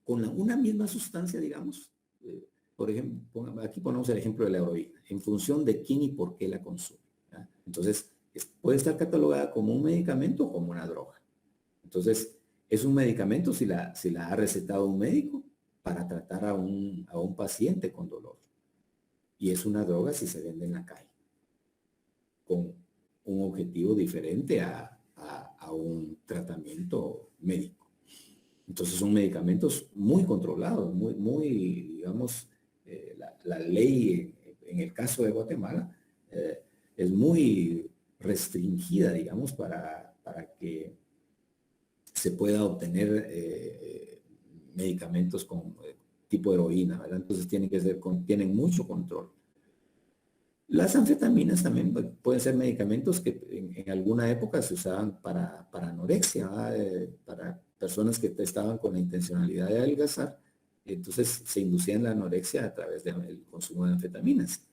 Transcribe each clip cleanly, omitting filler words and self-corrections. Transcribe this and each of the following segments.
con una misma sustancia, digamos, por ejemplo, aquí ponemos el ejemplo de la heroína, en función de quién y por qué la consume. ¿Ya? Entonces, puede estar catalogada como un medicamento o como una droga. Entonces, es un medicamento si la ha recetado un médico para tratar a un paciente con dolor. Y es una droga si se vende en la calle, con un objetivo diferente a un tratamiento médico. Entonces son medicamentos muy controlados, digamos, la ley en el caso de Guatemala es muy restringida, digamos, para que se pueda obtener medicamentos con tipo heroína, ¿verdad? Entonces tienen mucho control. Las anfetaminas también pueden ser medicamentos que en alguna época se usaban para anorexia, para personas que estaban con la intencionalidad de adelgazar. Entonces se inducían la anorexia a través del consumo de anfetaminas.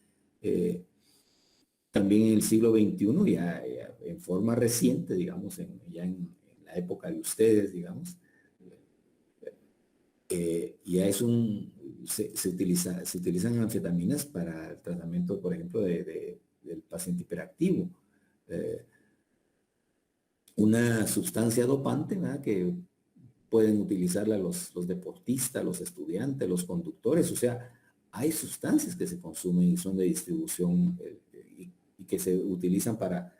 También en el siglo XXI, ya en forma reciente, digamos, ya en la época de ustedes, digamos, ya se utilizan anfetaminas para el tratamiento, por ejemplo, del paciente hiperactivo. Una sustancia dopante, ¿verdad?, que pueden utilizarla los deportistas, los estudiantes, los conductores. O sea, hay sustancias que se consumen y son de distribución y que se utilizan para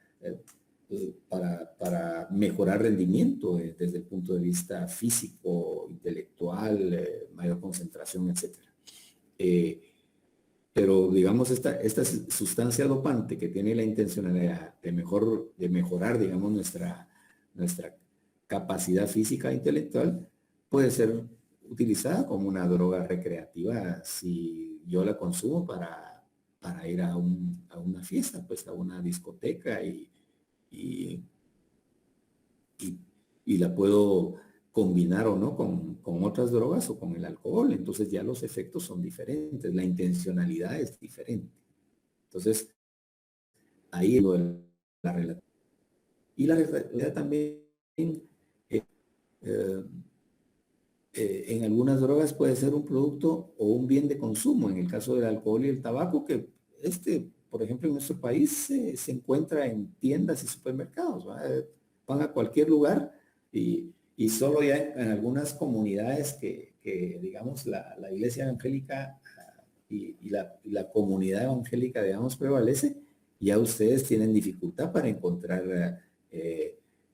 mejorar rendimiento desde el punto de vista físico, intelectual, mayor concentración, etc. Pero digamos, esta sustancia dopante que tiene la intencionalidad de mejorar, digamos, nuestra capacidad física e intelectual, puede ser utilizada como una droga recreativa si yo la consumo para ir a una fiesta, pues a una discoteca y la puedo combinar o no con otras drogas o con el alcohol. Entonces ya los efectos son diferentes, la intencionalidad es diferente. Entonces, ahí es lo de la relatividad. Y la relatividad también, en algunas drogas puede ser un producto o un bien de consumo. En el caso del alcohol y el tabaco, que por ejemplo, en nuestro país se encuentra en tiendas y supermercados. Van a cualquier lugar y solo ya en algunas comunidades que digamos, la iglesia evangélica y la comunidad evangélica, digamos, prevalece, ya ustedes tienen dificultad para encontrar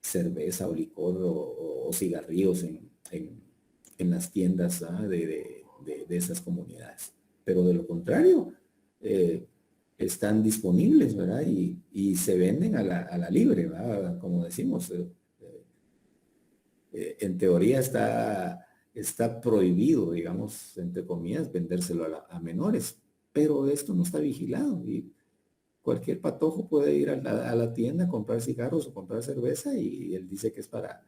cerveza o licor o cigarrillos en las tiendas de esas comunidades. Pero de lo contrario, están disponibles, ¿verdad? Y se venden a la libre, ¿verdad? Como decimos, en teoría está prohibido, digamos, entre comillas, vendérselo a menores, pero esto no está vigilado y cualquier patojo puede ir a la tienda a comprar cigarros o comprar cerveza y él dice que es para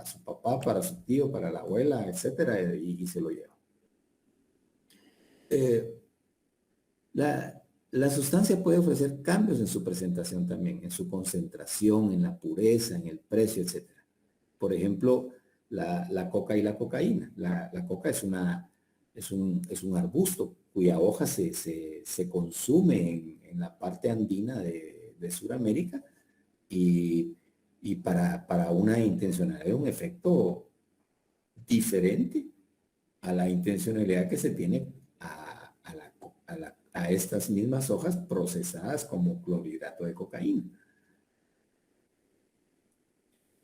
su papá, para su tío, para la abuela, etcétera, y se lo lleva. La sustancia puede ofrecer cambios en su presentación también, en su concentración, en la pureza, en el precio, etcétera. Por ejemplo, la coca y la cocaína. La coca es un arbusto cuya hoja se consume en la parte andina de Sudamérica y para una intencionalidad, un efecto diferente a la intencionalidad que se tiene a estas mismas hojas procesadas como clorhidrato de cocaína.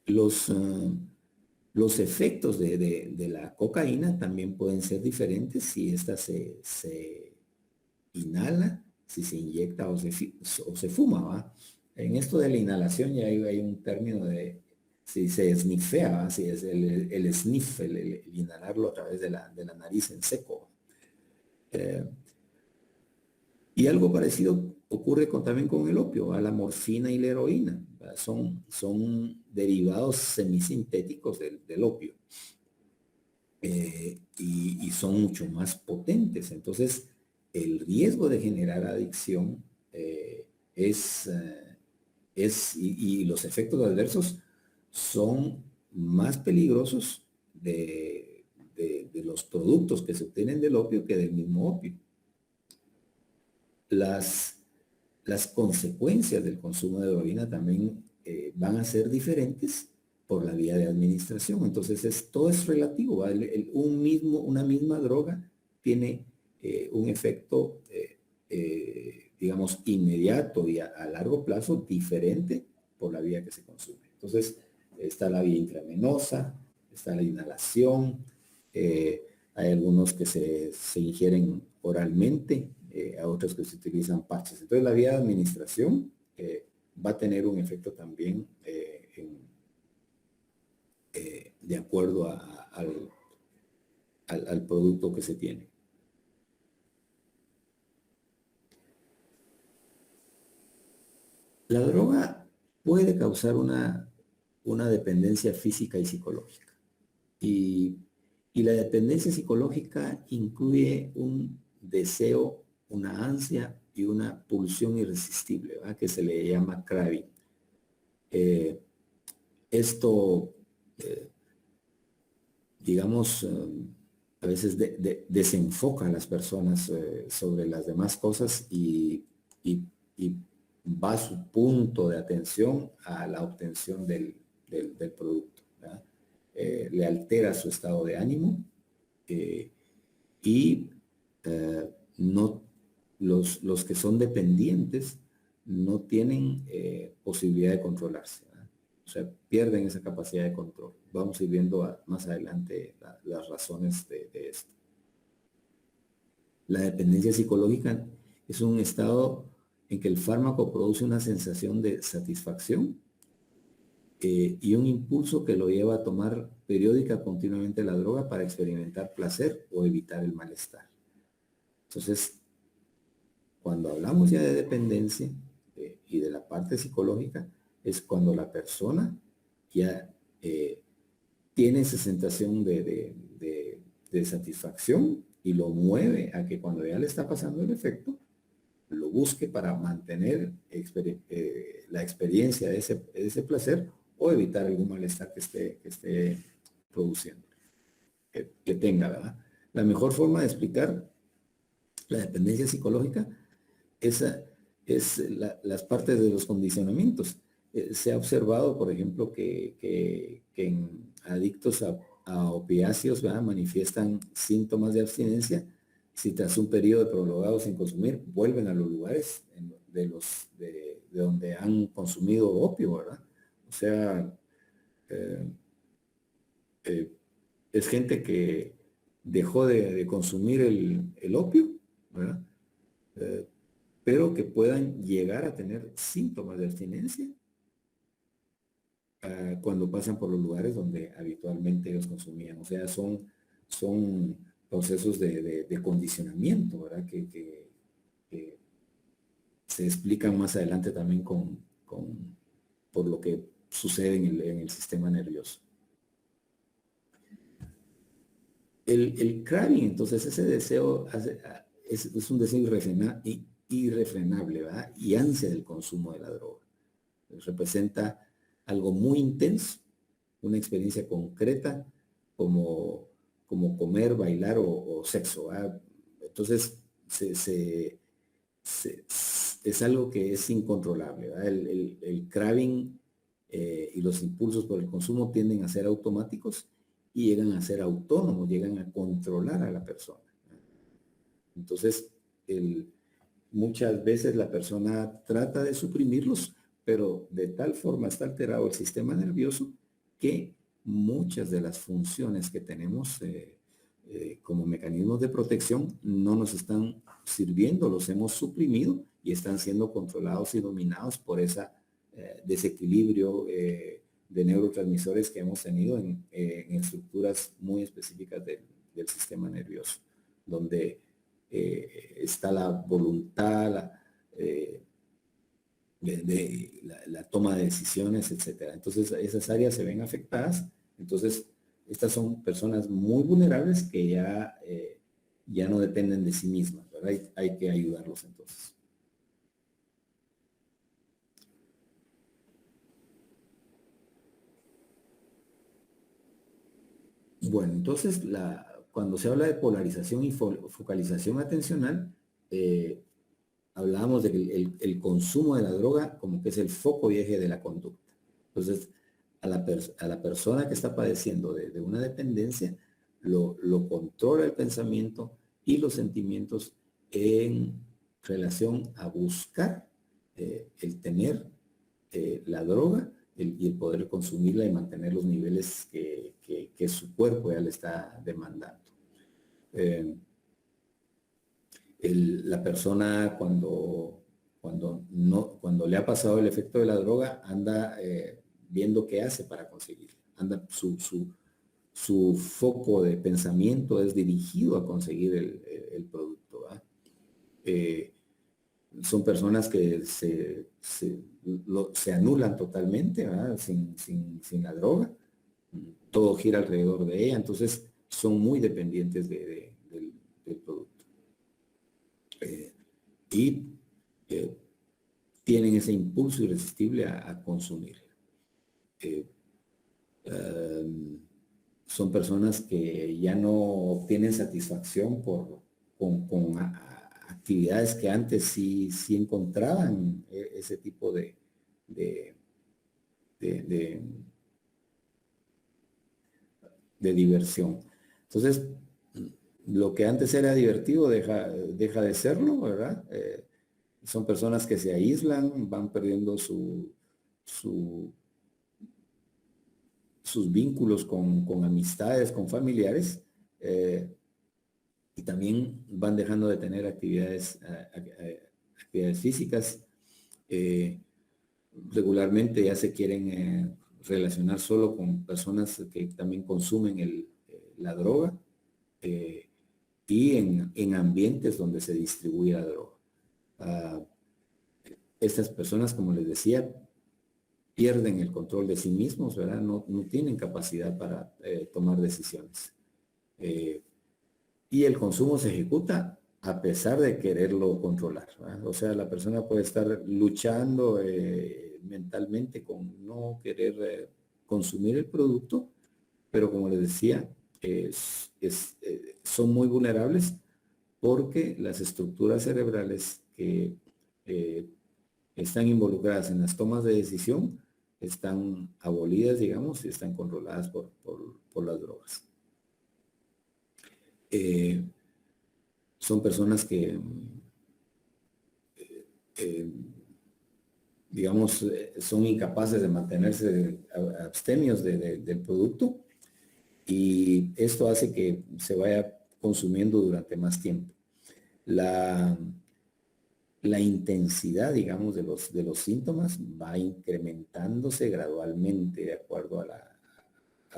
Los efectos de la cocaína también pueden ser diferentes si esta se inhala, si se inyecta o se fuma, ¿va? En esto de la inhalación ya hay un término de si se esnifea, ¿va? Si es el sniff, el inhalarlo a través de la nariz en seco. Y algo parecido ocurre también con el opio, la morfina y la heroína. Son derivados semisintéticos del opio. Y son mucho más potentes. Entonces, el riesgo de generar adicción y los efectos adversos son más peligrosos de los productos que se obtienen del opio que del mismo opio. Las consecuencias del consumo de heroína también van a ser diferentes por la vía de administración. Entonces, todo es relativo. Una misma droga tiene un efecto, digamos, inmediato y a largo plazo diferente por la vía que se consume. Entonces, está la vía intravenosa, está la inhalación, hay algunos que se ingieren oralmente, a otros que se utilizan parches. Entonces, la vía de administración va a tener un efecto también de acuerdo al producto que se tiene. La droga puede causar una dependencia física y psicológica. Y la dependencia psicológica incluye un deseo, una ansia y una pulsión irresistible, ¿verdad? Que se le llama craving. Esto, digamos, a veces desenfoca a las personas sobre las demás cosas y va su punto de atención a la obtención del producto, ¿verdad? Le altera su estado de ánimo y no, los que son dependientes no tienen posibilidad de controlarse, ¿verdad? O sea, pierden esa capacidad de control. Vamos a ir viendo más adelante las razones de esto. La dependencia psicológica es un estado en que el fármaco produce una sensación de satisfacción y un impulso que lo lleva a tomar periódica continuamente la droga para experimentar placer o evitar el malestar. Entonces, cuando hablamos ya de dependencia y de la parte psicológica, es cuando la persona ya tiene esa sensación de satisfacción y lo mueve a que cuando ya le está pasando el efecto, lo busque para mantener la experiencia de ese placer o evitar algún malestar que esté produciendo, que tenga, ¿verdad? La mejor forma de explicar la dependencia psicológica es las partes de los condicionamientos. Se ha observado, por ejemplo, que en adictos a opiáceos, ¿verdad?, manifiestan síntomas de abstinencia. Si tras un periodo prolongado sin consumir, vuelven a los lugares de donde han consumido opio, ¿verdad? O sea, es gente que dejó de consumir el opio, ¿verdad? Pero que puedan llegar a tener síntomas de abstinencia cuando pasan por los lugares donde habitualmente ellos consumían. O sea, son procesos de condicionamiento, ¿verdad? Que se explican más adelante también por lo que sucede en el sistema nervioso. El craving, entonces, ese deseo es un deseo irrefrenable, ¿verdad? Y ansia del consumo de la droga. Representa algo muy intenso, una experiencia concreta como comer, bailar o sexo, ¿verdad? Entonces, es algo que es incontrolable, ¿verdad? El craving y los impulsos por el consumo tienden a ser automáticos y llegan a ser autónomos, llegan a controlar a la persona. Entonces, muchas veces la persona trata de suprimirlos, pero de tal forma está alterado el sistema nervioso que muchas de las funciones que tenemos como mecanismos de protección no nos están sirviendo, los hemos suprimido y están siendo controlados y dominados por ese desequilibrio de neurotransmisores que hemos tenido en estructuras muy específicas del sistema nervioso, donde está la voluntad, la toma de decisiones, etcétera. Entonces, esas áreas se ven afectadas. Entonces, estas son personas muy vulnerables que ya no dependen de sí mismas, ¿verdad? Hay que ayudarlos entonces. Bueno, entonces cuando se habla de polarización y focalización atencional, hablábamos de que el consumo de la droga como que es el foco y eje de la conducta. Entonces, a la persona que está padeciendo de una dependencia, lo controla el pensamiento y los sentimientos en relación a buscar el tener la droga y el poder consumirla y mantener los niveles que su cuerpo ya le está demandando. La persona cuando le ha pasado el efecto de la droga anda viendo qué hace para conseguirla. Anda su foco de pensamiento es dirigido a conseguir el producto. Son personas que se anulan totalmente, sin la droga. Todo gira alrededor de ella, entonces son muy dependientes del producto. Tienen ese impulso irresistible a consumir. Son personas que ya no obtienen satisfacción con actividades que antes sí encontraban ese tipo de diversión. Entonces, lo que antes era divertido deja de serlo, ¿verdad? Son personas que se aíslan, van perdiendo sus vínculos con amistades, con familiares, y también van dejando de tener actividades físicas. Regularmente ya se quieren relacionar solo con personas que también consumen la droga, y en ambientes donde se distribuye la droga. Estas personas, como les decía, pierden el control de sí mismos, ¿verdad? No tienen capacidad para tomar decisiones. Y el consumo se ejecuta a pesar de quererlo controlar, ¿verdad? O sea, la persona puede estar luchando mentalmente con no querer consumir el producto, pero como les decía, son muy vulnerables porque las estructuras cerebrales que están involucradas en las tomas de decisión están abolidas, digamos, y están controladas por las drogas. Son personas que, digamos, son incapaces de mantenerse abstemios del producto, y esto hace que se vaya consumiendo durante más tiempo. La intensidad, digamos, de los síntomas va incrementándose gradualmente de acuerdo a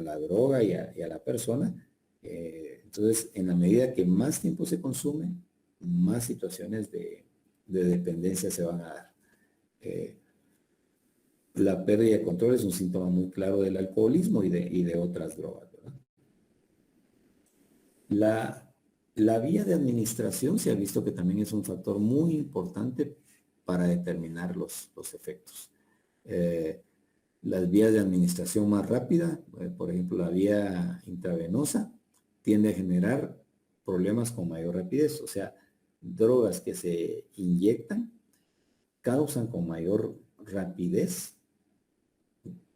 la droga y a la persona. Entonces, en la medida que más tiempo se consume, más situaciones de dependencia se van a dar. La pérdida de control es un síntoma muy claro del alcoholismo y de otras drogas, ¿verdad? La vía de administración se ha visto que también es un factor muy importante para determinar los efectos. Las vías de administración más rápida, por ejemplo, la vía intravenosa, tiende a generar problemas con mayor rapidez. O sea, drogas que se inyectan causan con mayor rapidez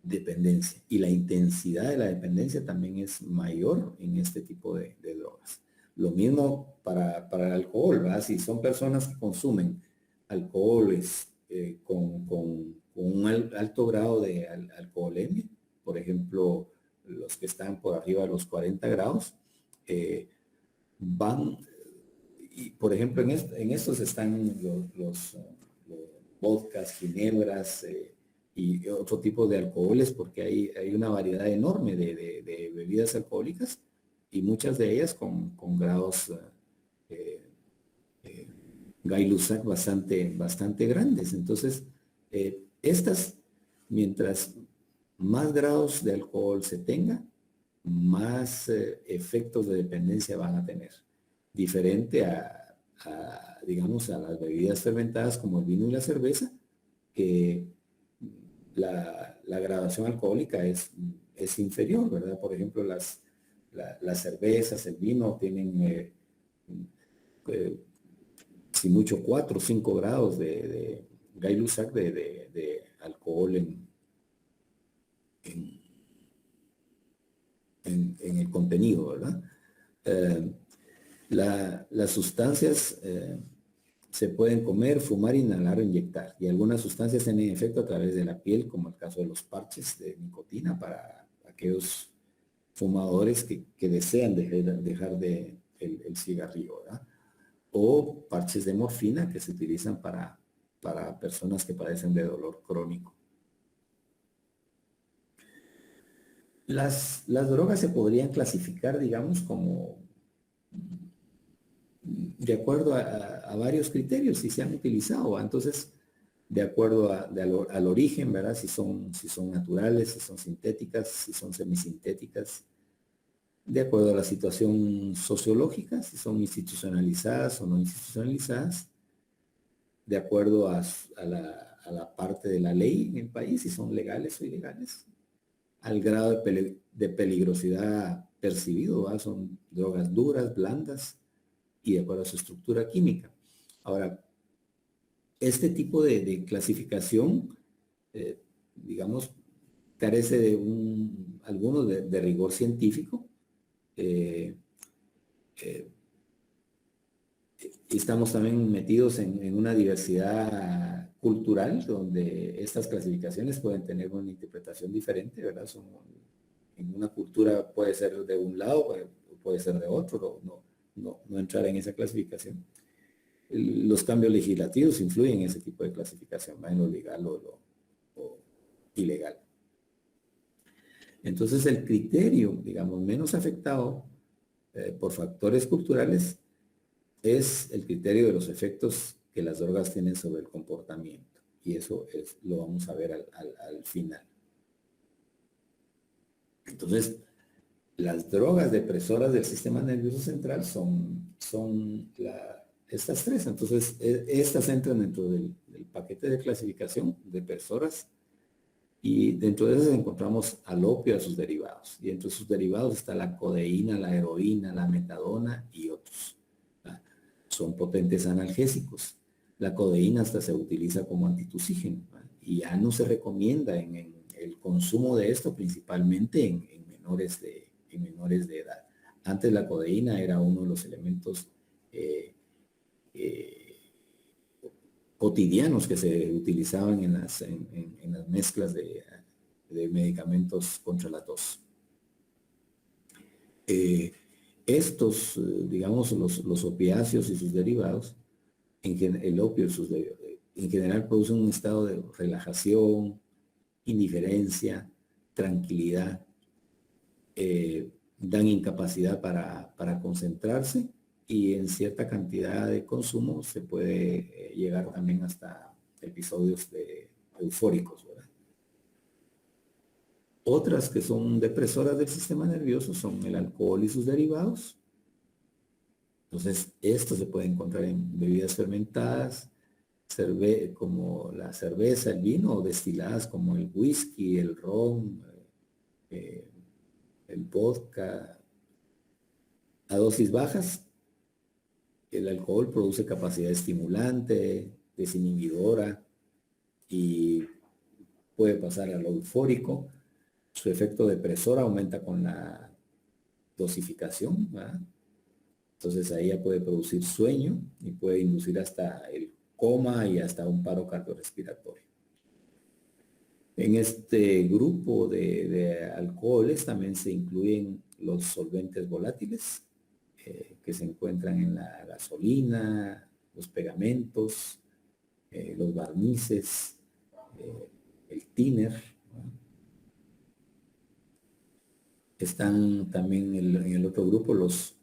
dependencia, y la intensidad de la dependencia también es mayor en este tipo de drogas. Lo mismo para el alcohol, ¿verdad? Si son personas que consumen alcoholes con un alto grado de alcoholemia, por ejemplo, los que están por arriba de los 40 grados, y por ejemplo, en estos están los vodkas, ginebras, y otro tipo de alcoholes, porque hay una variedad enorme de bebidas alcohólicas, y muchas de ellas con grados Gay-Lussac bastante grandes. Entonces, estas, mientras más grados de alcohol se tenga, más efectos de dependencia van a tener. Diferente digamos, a las bebidas fermentadas como el vino y la cerveza, que la graduación alcohólica es inferior, ¿verdad? Por ejemplo, las las cervezas, el vino tienen, si mucho, 4 o 5 grados de Gay-Lussac de alcohol en, en el contenido, ¿verdad? Las sustancias se pueden comer, fumar, inhalar o inyectar. Y algunas sustancias tienen efecto a través de la piel, como el caso de los parches de nicotina para aquellos fumadores que desean dejar el cigarrillo, ¿verdad? O parches de morfina que se utilizan para personas que padecen de dolor crónico. Las drogas se podrían clasificar, digamos, como de acuerdo a varios criterios y se han utilizado. Entonces, de acuerdo al origen, ¿verdad? Si son naturales, si son sintéticas, si son semisintéticas. De acuerdo a la situación sociológica, si son institucionalizadas o no institucionalizadas. De acuerdo a la parte de la ley en el país, si son legales o ilegales. Al grado de peligrosidad percibido, ¿verdad? Son drogas duras, blandas, y de acuerdo a su estructura química. Ahora, este tipo de clasificación, digamos, carece de algunos de rigor científico. Estamos también metidos en una diversidad cultural donde estas clasificaciones pueden tener una interpretación diferente, ¿verdad? En una cultura puede ser de un lado, puede ser de otro, no entrar en esa clasificación. Los cambios legislativos influyen en ese tipo de clasificación, ¿va? En lo legal o ilegal. Entonces el criterio, digamos, menos afectado por factores culturales es el criterio de los efectos que las drogas tienen sobre el comportamiento. Y eso lo vamos a ver al final. Entonces, las drogas depresoras del sistema nervioso central son estas tres. Entonces, estas entran dentro del paquete de clasificación depresoras y dentro de esas encontramos al opio y a sus derivados. Y entre sus derivados está la codeína, la heroína, la metadona y otros. Son potentes analgésicos. La codeína hasta se utiliza como antitusígeno, ¿verdad? Y ya no se recomienda en el consumo de esto, principalmente en menores de edad. Antes la codeína era uno de los elementos cotidianos que se utilizaban en las mezclas de medicamentos contra la tos. Estos, digamos, los opiáceos y sus derivados, el opio en general producen un estado de relajación, indiferencia, tranquilidad, dan incapacidad para concentrarse y en cierta cantidad de consumo se puede llegar también hasta episodios eufóricos, ¿verdad? Otras que son depresoras del sistema nervioso son el alcohol y sus derivados. Entonces, esto se puede encontrar en bebidas fermentadas, como la cerveza, el vino, o destiladas como el whisky, el ron, el vodka. A dosis bajas, el alcohol produce capacidad estimulante, desinhibidora y puede pasar a lo eufórico. Su efecto depresor aumenta con la dosificación, ¿verdad? Entonces ahí ya puede producir sueño y puede inducir hasta el coma y hasta un paro cardiorrespiratorio. En este grupo de alcoholes también se incluyen los solventes volátiles que se encuentran en la gasolina, los pegamentos, los barnices, el thinner, ¿no? Están también en el otro grupo los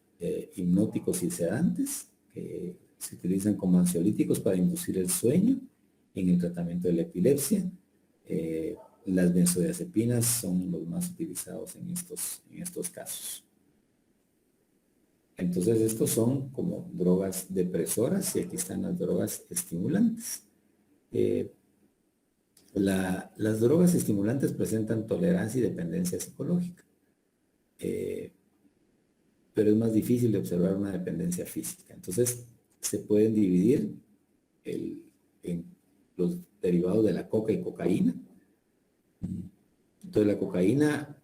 hipnóticos y sedantes, que se utilizan como ansiolíticos para inducir el sueño en el tratamiento de la epilepsia. Las benzodiazepinas son los más utilizados en estos casos. Entonces estos son como drogas depresoras y aquí están las drogas estimulantes. Las drogas estimulantes presentan tolerancia y dependencia psicológica. pero es más difícil de observar una dependencia física. Entonces, se pueden dividir en los derivados de la coca y cocaína. Entonces, la cocaína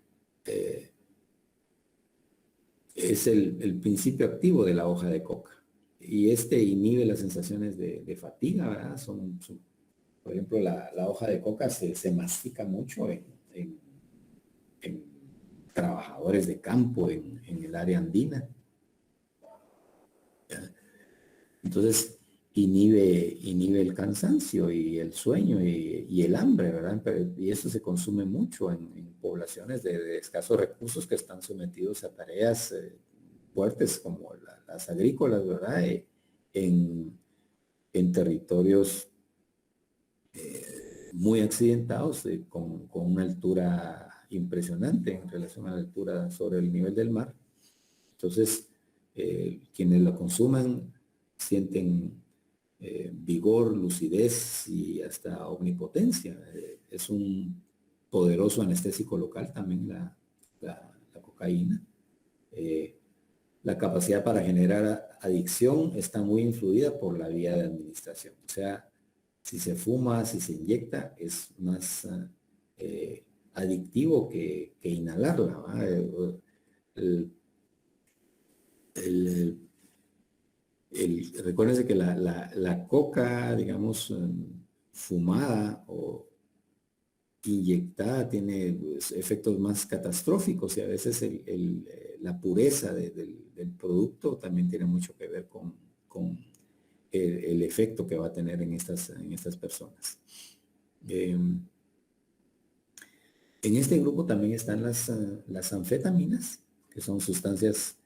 es el principio activo de la hoja de coca. Y este inhibe las sensaciones de fatiga, ¿verdad? Por ejemplo, la hoja de coca se mastica mucho en trabajadores de campo en el área andina. Entonces, inhibe el cansancio y el sueño y el hambre, ¿verdad? Y eso se consume mucho en poblaciones de escasos recursos que están sometidos a tareas fuertes como las agrícolas, ¿verdad? En territorios muy accidentados, con una altura impresionante en relación a la altura sobre el nivel del mar. Entonces, quienes lo consuman sienten vigor, lucidez y hasta omnipotencia. Es un poderoso anestésico local también la cocaína. La capacidad para generar adicción está muy influida por la vía de administración. O sea, si se fuma, si se inyecta, es más adictivo que inhalarla, ¿va? Recuérdense que la coca, digamos, fumada o inyectada tiene pues, efectos más catastróficos y a veces la pureza del producto también tiene mucho que ver con el efecto que va a tener en estas personas. En este grupo también están las anfetaminas, que son sustancias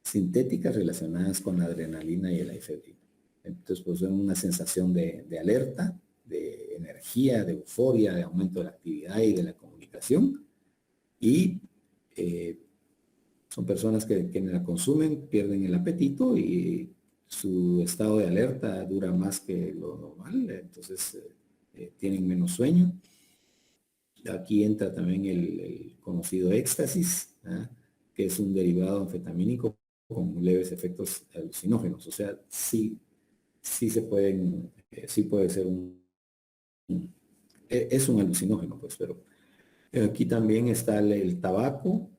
sintéticas relacionadas con la adrenalina y la efedrina. Entonces, pues son una sensación de alerta, de energía, de euforia, de aumento de la actividad y de la comunicación. Y son personas que la consumen, pierden el apetito y su estado de alerta dura más que lo normal, entonces tienen menos sueño. Aquí entra también el conocido éxtasis, ¿eh? Que es un derivado anfetamínico con leves efectos alucinógenos. O sea, sí se pueden, sí puede ser es un alucinógeno, pues, pero aquí también está el tabaco,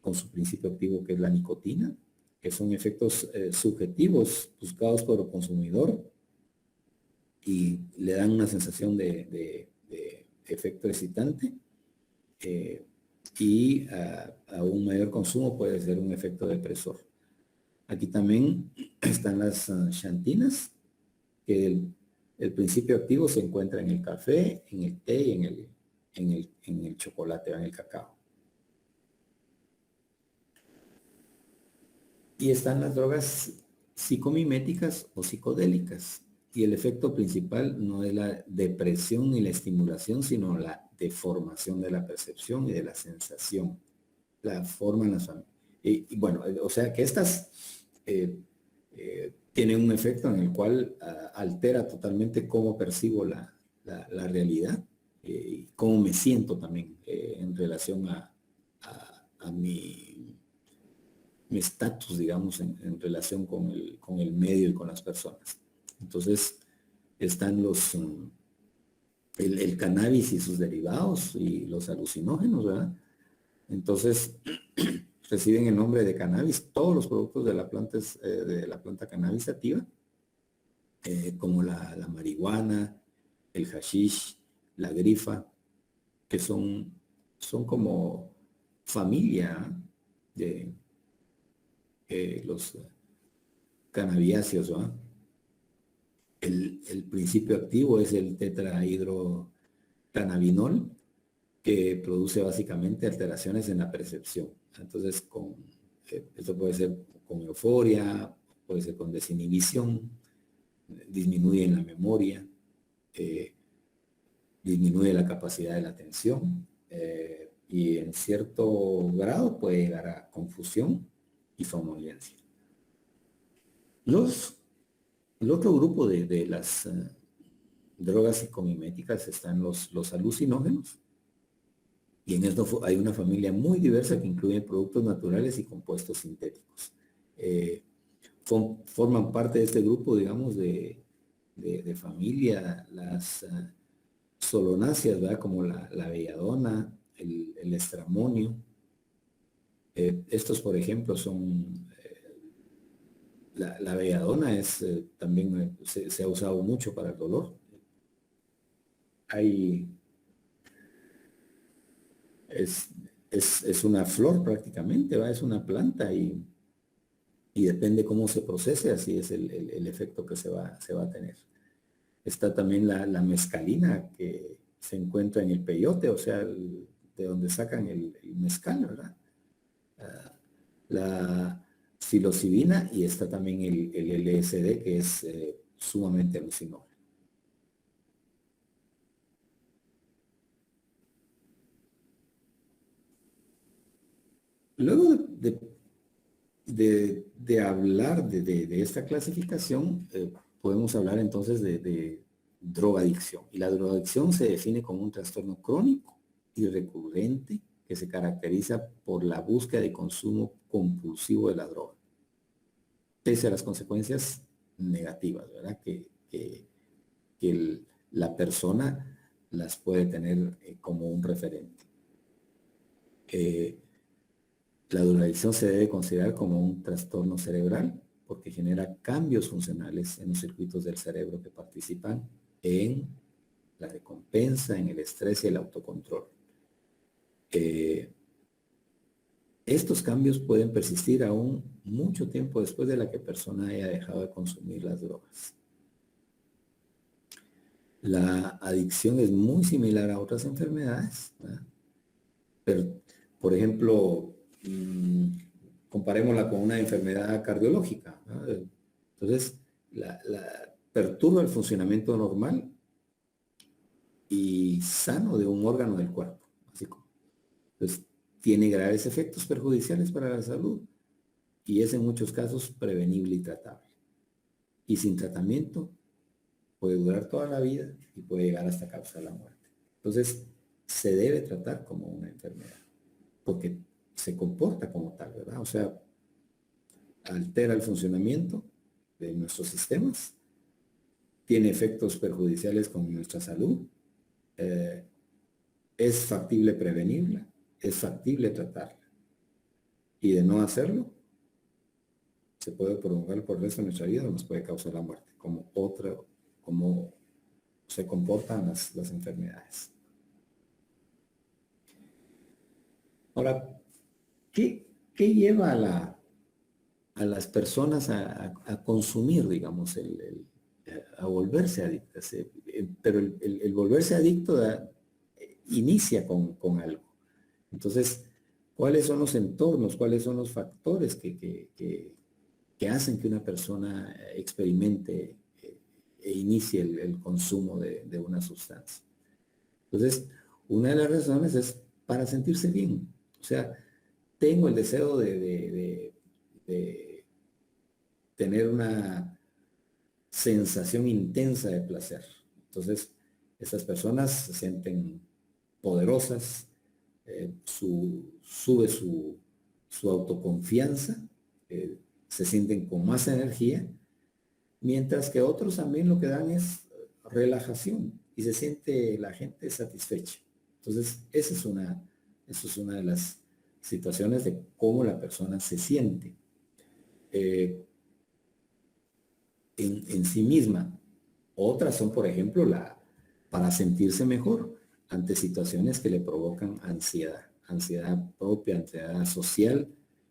con su principio activo que es la nicotina, que son efectos subjetivos buscados por el consumidor y le dan una sensación de efecto excitante, y a un mayor consumo puede ser un efecto depresor. Aquí también están las xantinas, que el principio activo se encuentra en el café, en el té y en el chocolate, en el cacao. Y están las drogas psicomiméticas o psicodélicas. Y el efecto principal no es la depresión ni la estimulación, sino la deformación de la percepción y de la sensación. La forman las familias. Y bueno, o sea que estas tienen un efecto en el cual altera totalmente cómo percibo la realidad y cómo me siento también en relación a mi estatus, digamos, en relación con el medio y con las personas. Entonces, están el cannabis y sus derivados y los alucinógenos, ¿verdad? Entonces, reciben el nombre de cannabis todos los productos de la planta cannabis sativa, como la marihuana, el hashish, la grifa, que son como familia de los cannabiáceos, ¿va? El principio activo es el tetrahidrocannabinol, que produce básicamente alteraciones en la percepción. Entonces, esto puede ser con euforia, puede ser con desinhibición, disminuye en la memoria, disminuye la capacidad de la atención, y en cierto grado puede llegar a confusión y somnolencia. El otro grupo de las drogas psicomiméticas están los alucinógenos, Y en esto hay una familia muy diversa que incluye productos naturales y compuestos sintéticos. Forman parte de este grupo, digamos, de familia las solonáceas, ¿verdad? Como la belladona, el estramonio. Estos, por ejemplo, son... la belladona es también se ha usado mucho para el dolor. Hay... Es una flor prácticamente, ¿va? Es una planta y depende cómo se procese, así es el efecto que se va a tener. Está también la mescalina que se encuentra en el peyote, o sea, de donde sacan el mezcal, ¿verdad? La psilocibina y está también el LSD, que es sumamente alucinógeno. Luego de hablar de esta clasificación, podemos hablar entonces de drogadicción. Y la drogadicción se define como un trastorno crónico y recurrente que se caracteriza por la búsqueda y consumo compulsivo de la droga, pese a las consecuencias negativas, ¿verdad? La persona las puede tener como un referente. La drogadicción se debe considerar como un trastorno cerebral porque genera cambios funcionales en los circuitos del cerebro que participan en la recompensa, en el estrés y el autocontrol. Estos cambios pueden persistir aún mucho tiempo después de la que persona haya dejado de consumir las drogas. La adicción es muy similar a otras enfermedades, ¿verdad? Pero, por ejemplo, comparémosla con una enfermedad cardiológica, ¿verdad? Entonces, perturba el funcionamiento normal y sano de un órgano del cuerpo. Así como, entonces, tiene graves efectos perjudiciales para la salud y es en muchos casos prevenible y tratable. Y sin tratamiento puede durar toda la vida y puede llegar hasta causar la muerte. Entonces, se debe tratar como una enfermedad porque se comporta como tal, ¿verdad? O sea, altera el funcionamiento de nuestros sistemas, tiene efectos perjudiciales con nuestra salud, es factible prevenirla, es factible tratarla. Y de no hacerlo, se puede prolongar por el resto de nuestra vida o nos puede causar la muerte, como se comportan las enfermedades. Ahora, ¿qué lleva a las personas a consumir, digamos, a volverse adictas? Pero el volverse adicto inicia con algo. Entonces, ¿cuáles son los entornos? ¿Cuáles son los factores que hacen que una persona experimente e inicie el consumo de una sustancia? Entonces, una de las razones es para sentirse bien. O sea, tengo el deseo de tener una sensación intensa de placer. Entonces, estas personas se sienten poderosas, sube su autoconfianza, se sienten con más energía, mientras que otros también lo que dan es relajación y se siente la gente satisfecha. Entonces, esa es una de las situaciones de cómo la persona se siente en sí misma. Otras son, por ejemplo, para sentirse mejor ante situaciones que le provocan ansiedad propia, ansiedad social,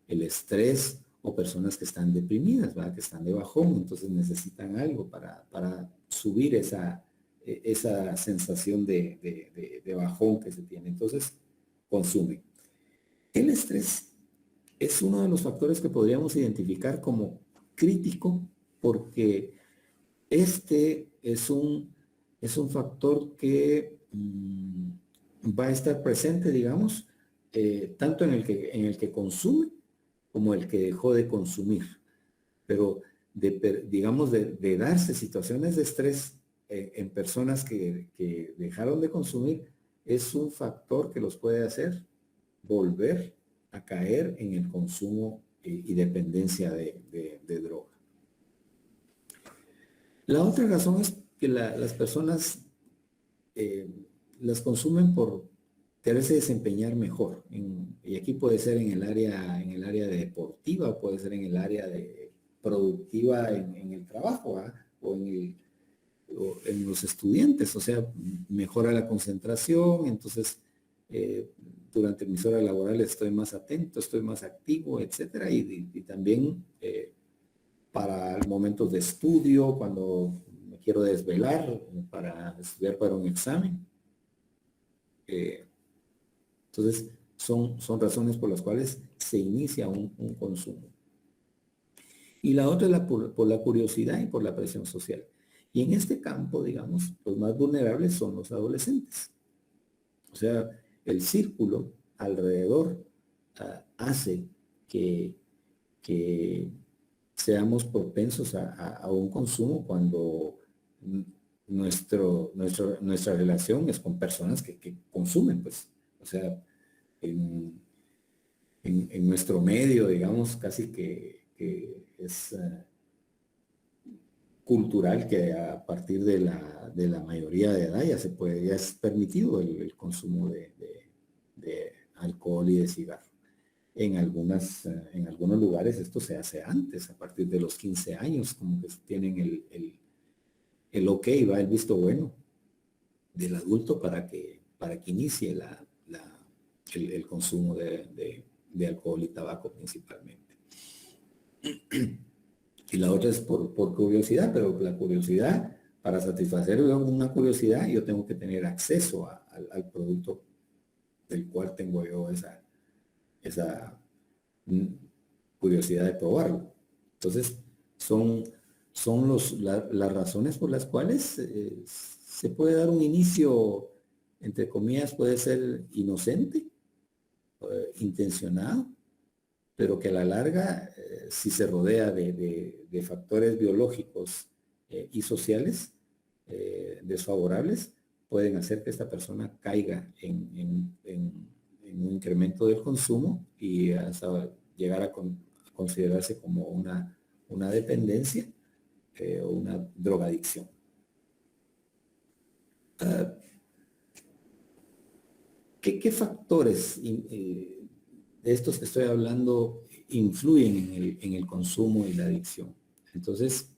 el estrés o personas que están deprimidas, ¿verdad? Que están de bajón, entonces necesitan algo para subir esa sensación de bajón que se tiene. Entonces, consumen. El estrés es uno de los factores que podríamos identificar como crítico porque este es un factor que va a estar presente, digamos, tanto en el que consume como el que dejó de consumir. Pero, digamos, de darse situaciones de estrés en personas que dejaron de consumir, es un factor que los puede hacer volver a caer en el consumo y dependencia de droga. La otra razón es que las personas las consumen por quererse desempeñar mejor. Y aquí puede ser en el área deportiva, puede ser en el área productiva en el trabajo, ¿ah? o en los estudiantes. O sea, mejora la concentración, entonces durante mis horas laborales estoy más atento, estoy más activo, etcétera. Y también para momentos de estudio, cuando me quiero desvelar para estudiar para un examen. Entonces, son razones por las cuales se inicia un consumo. Y la otra es por la curiosidad y por la presión social. Y en este campo, digamos, los más vulnerables son los adolescentes. O sea, el círculo alrededor hace que seamos propensos a un consumo cuando nuestra relación es con personas que consumen, pues. O sea, en nuestro medio, digamos, casi que es cultural que a partir de la mayoría de edad ya es permitido el consumo de alcohol y de cigarro. En algunos lugares esto se hace antes, a partir de los 15 años, como que tienen el ok, va el visto bueno del adulto para que inicie el consumo de alcohol y tabaco principalmente. Y la otra es por curiosidad, pero la curiosidad, para satisfacer una curiosidad, yo tengo que tener acceso al producto del cual tengo yo esa curiosidad de probarlo. Entonces, son las razones por las cuales se puede dar un inicio, entre comillas, puede ser inocente, intencionado, pero que a la larga, si se rodea de factores biológicos y sociales desfavorables, pueden hacer que esta persona caiga en un incremento del consumo y hasta llegar a considerarse como una dependencia o una drogadicción. ¿Qué factores de estos que estoy hablando influyen en el consumo y la adicción? Entonces,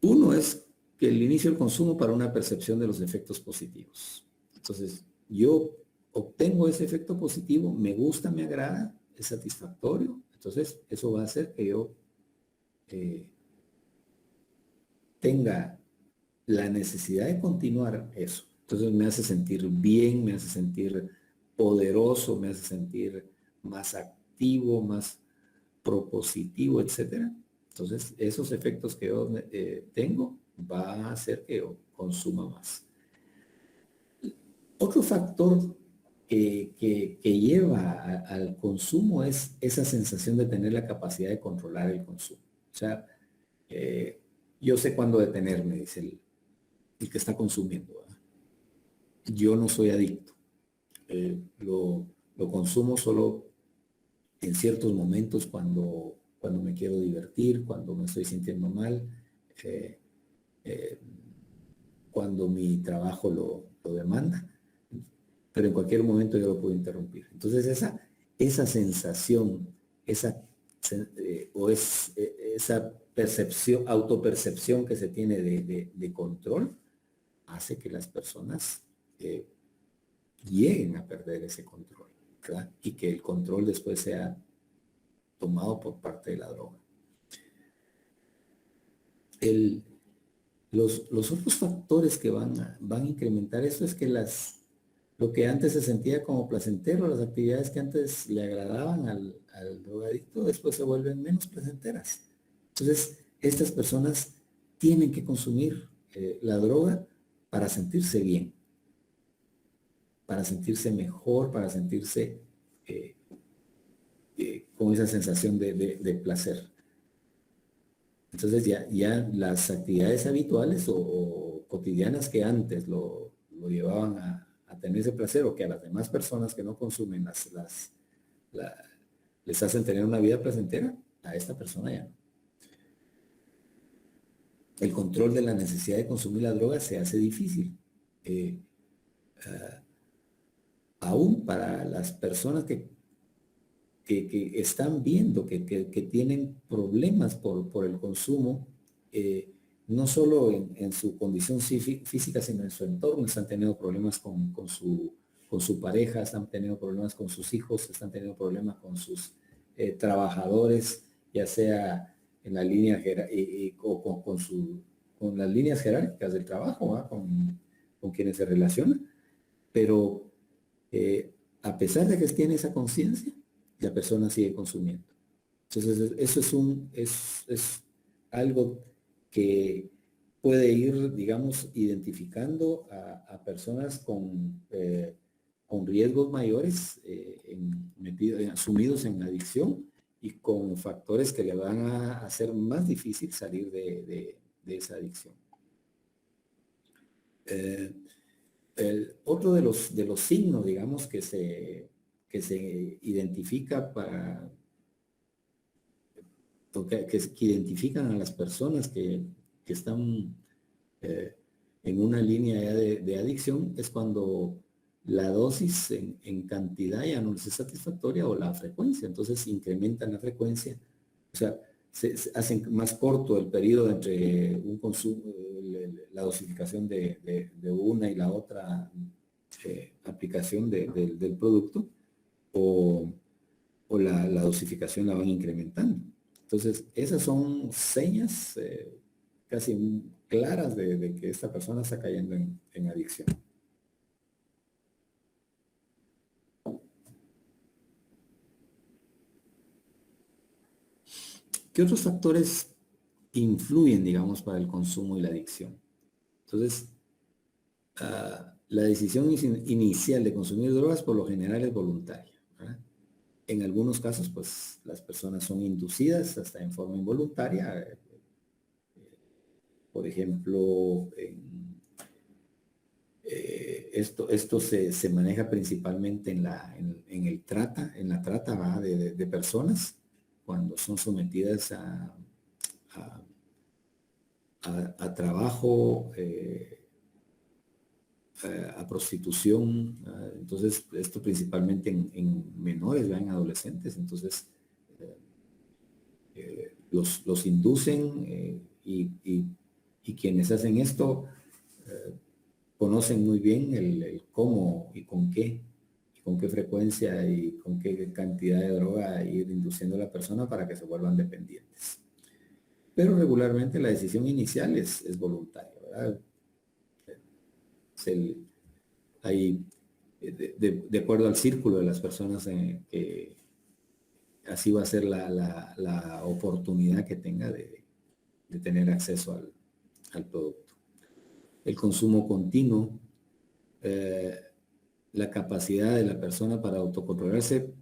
uno es que el inicio del consumo para una percepción de los efectos positivos. Entonces, yo obtengo ese efecto positivo, me gusta, me agrada, es satisfactorio. Entonces, eso va a hacer que yo tenga la necesidad de continuar eso. Entonces, me hace sentir bien, me hace sentir poderoso, me hace sentir más activo, más propositivo, etcétera. Entonces, esos efectos que yo tengo va a hacer que yo consuma más. Otro factor que lleva al consumo es esa sensación de tener la capacidad de controlar el consumo. O sea, yo sé cuándo detenerme, dice el que está consumiendo, ¿verdad? Yo no soy adicto. Lo consumo solo en ciertos momentos cuando me quiero divertir, cuando me estoy sintiendo mal, cuando mi trabajo lo demanda, pero en cualquier momento yo lo puedo interrumpir. Entonces esa sensación, esa percepción, autopercepción que se tiene de control, hace que las personas lleguen a perder ese control, ¿verdad? Y que el control después sea tomado por parte de la droga. Los otros factores que van a incrementar eso es que lo que antes se sentía como placentero, las actividades que antes le agradaban al drogadicto, después se vuelven menos placenteras. Entonces, estas personas tienen que consumir la droga para sentirse bien, para sentirse mejor, para sentirse con esa sensación de placer. Entonces ya las actividades habituales o cotidianas que antes lo llevaban a tener ese placer, o que a las demás personas que no consumen les hacen tener una vida placentera, a esta persona ya no. El control de la necesidad de consumir la droga se hace difícil. Aún para las personas que están viendo que tienen problemas por el consumo, no solo en su condición física, sino en su entorno. Están teniendo problemas con su pareja, están teniendo problemas con sus hijos, están teniendo problemas con sus trabajadores, ya sea en la línea o con las líneas jerárquicas del trabajo, con quienes se relacionan. Pero a pesar de que tiene esa conciencia, la persona sigue consumiendo. Entonces, eso es algo que puede ir, digamos, identificando a personas con riesgos mayores, sumidos en adicción, y con factores que le van a hacer más difícil salir de esa adicción. Otro de los signos, digamos, que se identifica que identifican a las personas que están en una línea ya de adicción, es cuando la dosis en cantidad ya no les es satisfactoria, o la frecuencia. Entonces incrementan la frecuencia, o sea, se hacen más corto el periodo entre un consumo, la dosificación de una y la otra aplicación del producto, o la dosificación la van incrementando. Entonces, esas son señas casi claras de que esta persona está cayendo en adicción. ¿Qué otros factores influyen, digamos, para el consumo y la adicción? Entonces, la decisión inicial de consumir drogas por lo general es voluntaria, ¿verdad? En algunos casos, pues, las personas son inducidas hasta en forma involuntaria. Por ejemplo, esto se maneja principalmente en la trata, ¿verdad?, de personas, cuando son sometidas a trabajo, a prostitución. Entonces, esto principalmente en menores, ¿verdad?, en adolescentes. Entonces, los inducen, y quienes hacen esto conocen muy bien el cómo y con qué frecuencia y con qué cantidad de droga ir induciendo a la persona para que se vuelvan dependientes. Pero regularmente la decisión inicial es voluntaria, ¿verdad? De acuerdo al círculo de las personas, que así va a ser la oportunidad que tenga de tener acceso al producto. El consumo continuo, la capacidad de la persona para autocontrolarse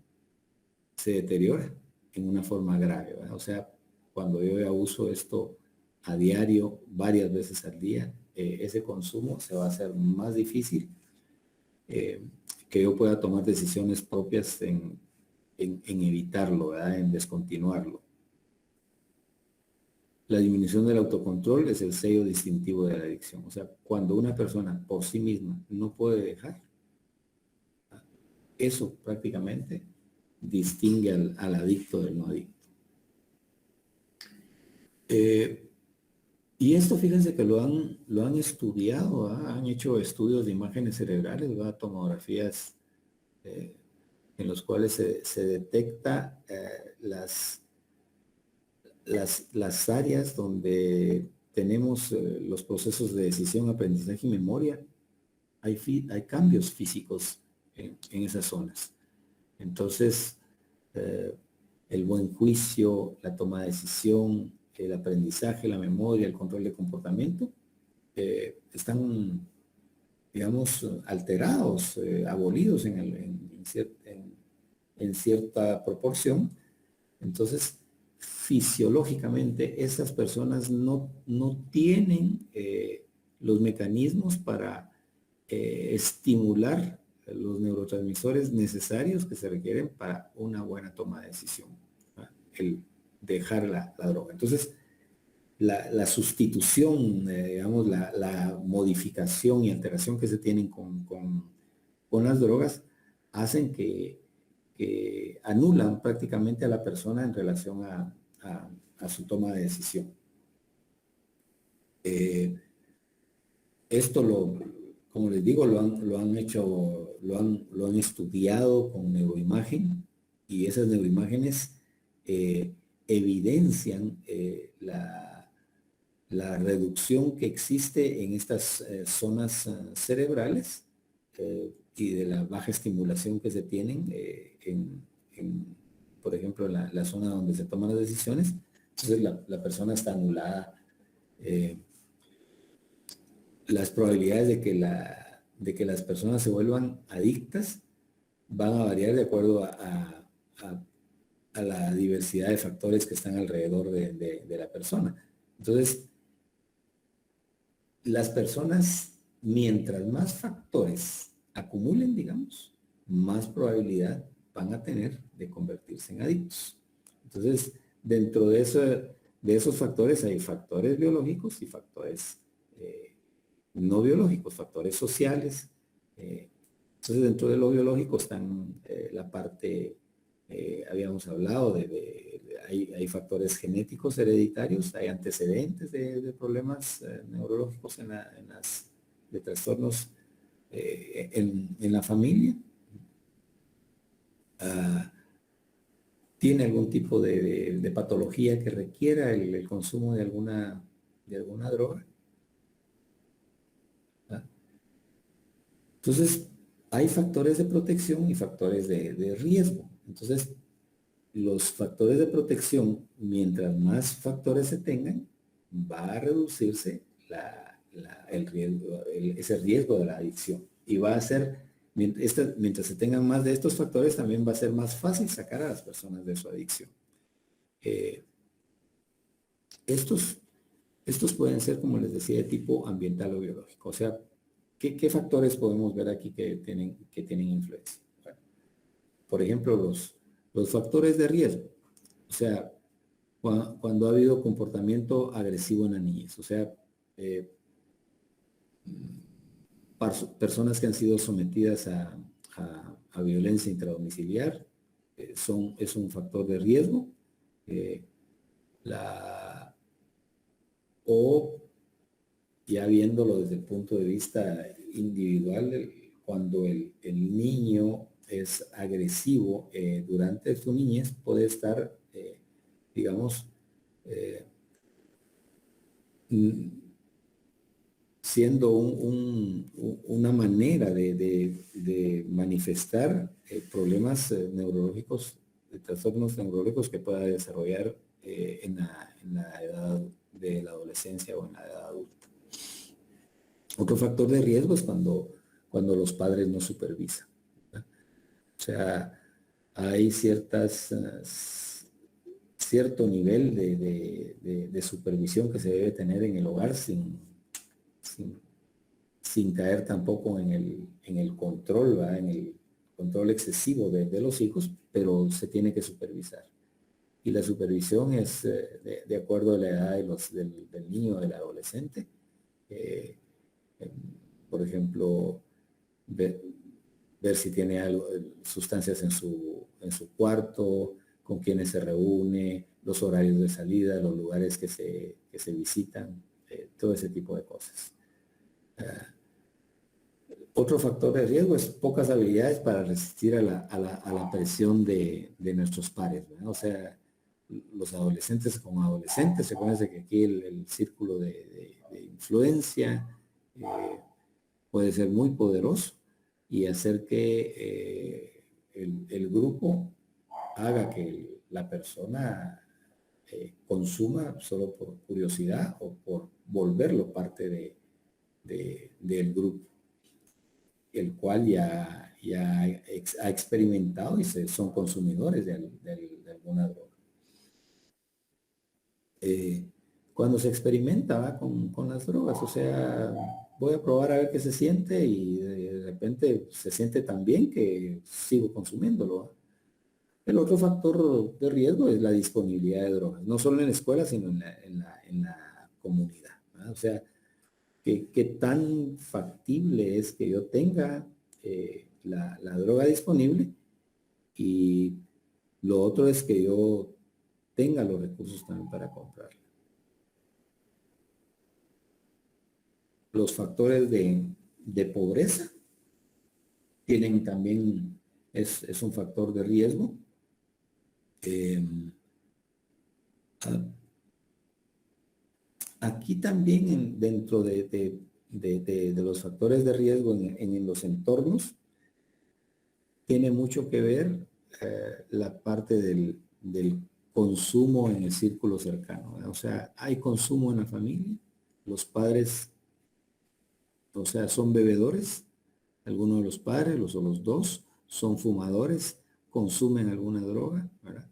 se deteriora en una forma grave, ¿verdad? O sea, cuando yo ya uso esto a diario, varias veces al día, ese consumo se va a hacer más difícil que yo pueda tomar decisiones propias en evitarlo, ¿verdad?, en descontinuarlo. La disminución del autocontrol es el sello distintivo de la adicción. O sea, cuando una persona por sí misma no puede dejar, eso prácticamente distingue al adicto del no adicto. Y esto, fíjense que lo han estudiado, ¿verdad? Han hecho estudios de imágenes cerebrales, ¿verdad?, tomografías, en los cuales se detecta las áreas donde tenemos los procesos de decisión, aprendizaje y memoria. Hay cambios físicos en esas zonas. Entonces, el buen juicio, la toma de decisión, el aprendizaje, la memoria, el control de comportamiento, están, digamos, alterados, abolidos en cierta proporción. Entonces, fisiológicamente, estas personas no tienen los mecanismos para estimular los neurotransmisores necesarios que se requieren para una buena toma de decisión, ¿verdad? El dejar la droga. Entonces, la sustitución, digamos, la modificación y alteración que se tienen con las drogas hacen que anulan prácticamente a la persona en relación a su toma de decisión. Esto como les digo, lo han estudiado con neuroimagen, y esas neuroimágenes evidencian la reducción que existe en estas zonas cerebrales y de la baja estimulación que se tienen por ejemplo, en la zona donde se toman las decisiones. Entonces la persona está anulada. Las probabilidades de que las personas se vuelvan adictas van a variar de acuerdo a la diversidad de factores que están alrededor de la persona. Entonces, las personas, mientras más factores acumulen, digamos, más probabilidad van a tener de convertirse en adictos. Entonces, dentro de esos factores hay factores biológicos y factores no biológicos, factores sociales. Entonces, dentro de lo biológico están la parte, habíamos hablado hay factores genéticos hereditarios, hay antecedentes de problemas neurológicos de trastornos en la familia. Tiene algún tipo de patología que requiera el consumo de alguna droga. Entonces, hay factores de protección y factores de riesgo. Entonces, los factores de protección, mientras más factores se tengan, va a reducirse ese riesgo de la adicción. Y va a ser, mientras se tengan más de estos factores, también va a ser más fácil sacar a las personas de su adicción. Estos pueden ser, como les decía, de tipo ambiental o biológico. O sea, ¿qué factores podemos ver aquí que tienen influencia? Bueno, por ejemplo, los factores de riesgo. O sea, cuando ha habido comportamiento agresivo en la niñez. O sea, personas que han sido sometidas a violencia intradomiciliar es un factor de riesgo. O ya viéndolo desde el punto de vista individual, cuando el niño es agresivo durante su niñez, puede estar, digamos, siendo una manera de manifestar problemas neurológicos, de trastornos neurológicos que pueda desarrollar en la edad de la adolescencia o en la edad adulta. Otro factor de riesgo es cuando los padres no supervisan, ¿verdad? O sea, hay cierto nivel de supervisión que se debe tener en el hogar sin caer tampoco en el control, ¿verdad? En el control excesivo de los hijos, pero se tiene que supervisar. Y la supervisión es de acuerdo a la edad del niño o del adolescente. Por ejemplo, ver si tiene sustancias en su cuarto, con quienes se reúne, los horarios de salida, los lugares que se visitan, todo ese tipo de cosas. Otro factor de riesgo es pocas habilidades para resistir a la presión de nuestros pares, ¿verdad? O sea, los adolescentes con adolescentes, se conoce que aquí el círculo de influencia puede ser muy poderoso y hacer que el grupo haga que la persona consuma solo por curiosidad o por volverlo parte del grupo, el cual ya ha experimentado y son consumidores de alguna droga. cuando se experimenta, ¿va? Con las drogas. O sea, voy a probar a ver qué se siente y de repente se siente tan bien que sigo consumiéndolo, ¿va? El otro factor de riesgo es la disponibilidad de drogas, no solo en la escuela, sino en la comunidad, ¿va? O sea, qué tan factible es que yo tenga la droga disponible, y lo otro es que yo tenga los recursos también para comprarla. Los factores de pobreza tienen también, es un factor de riesgo. Eh, Aquí también dentro de los factores de riesgo en los entornos, tiene mucho que ver la parte del consumo en el círculo cercano, ¿verdad? O sea, hay consumo en la familia, los padres, o sea, son bebedores, algunos de los padres, o los dos, son fumadores, consumen alguna droga, ¿verdad?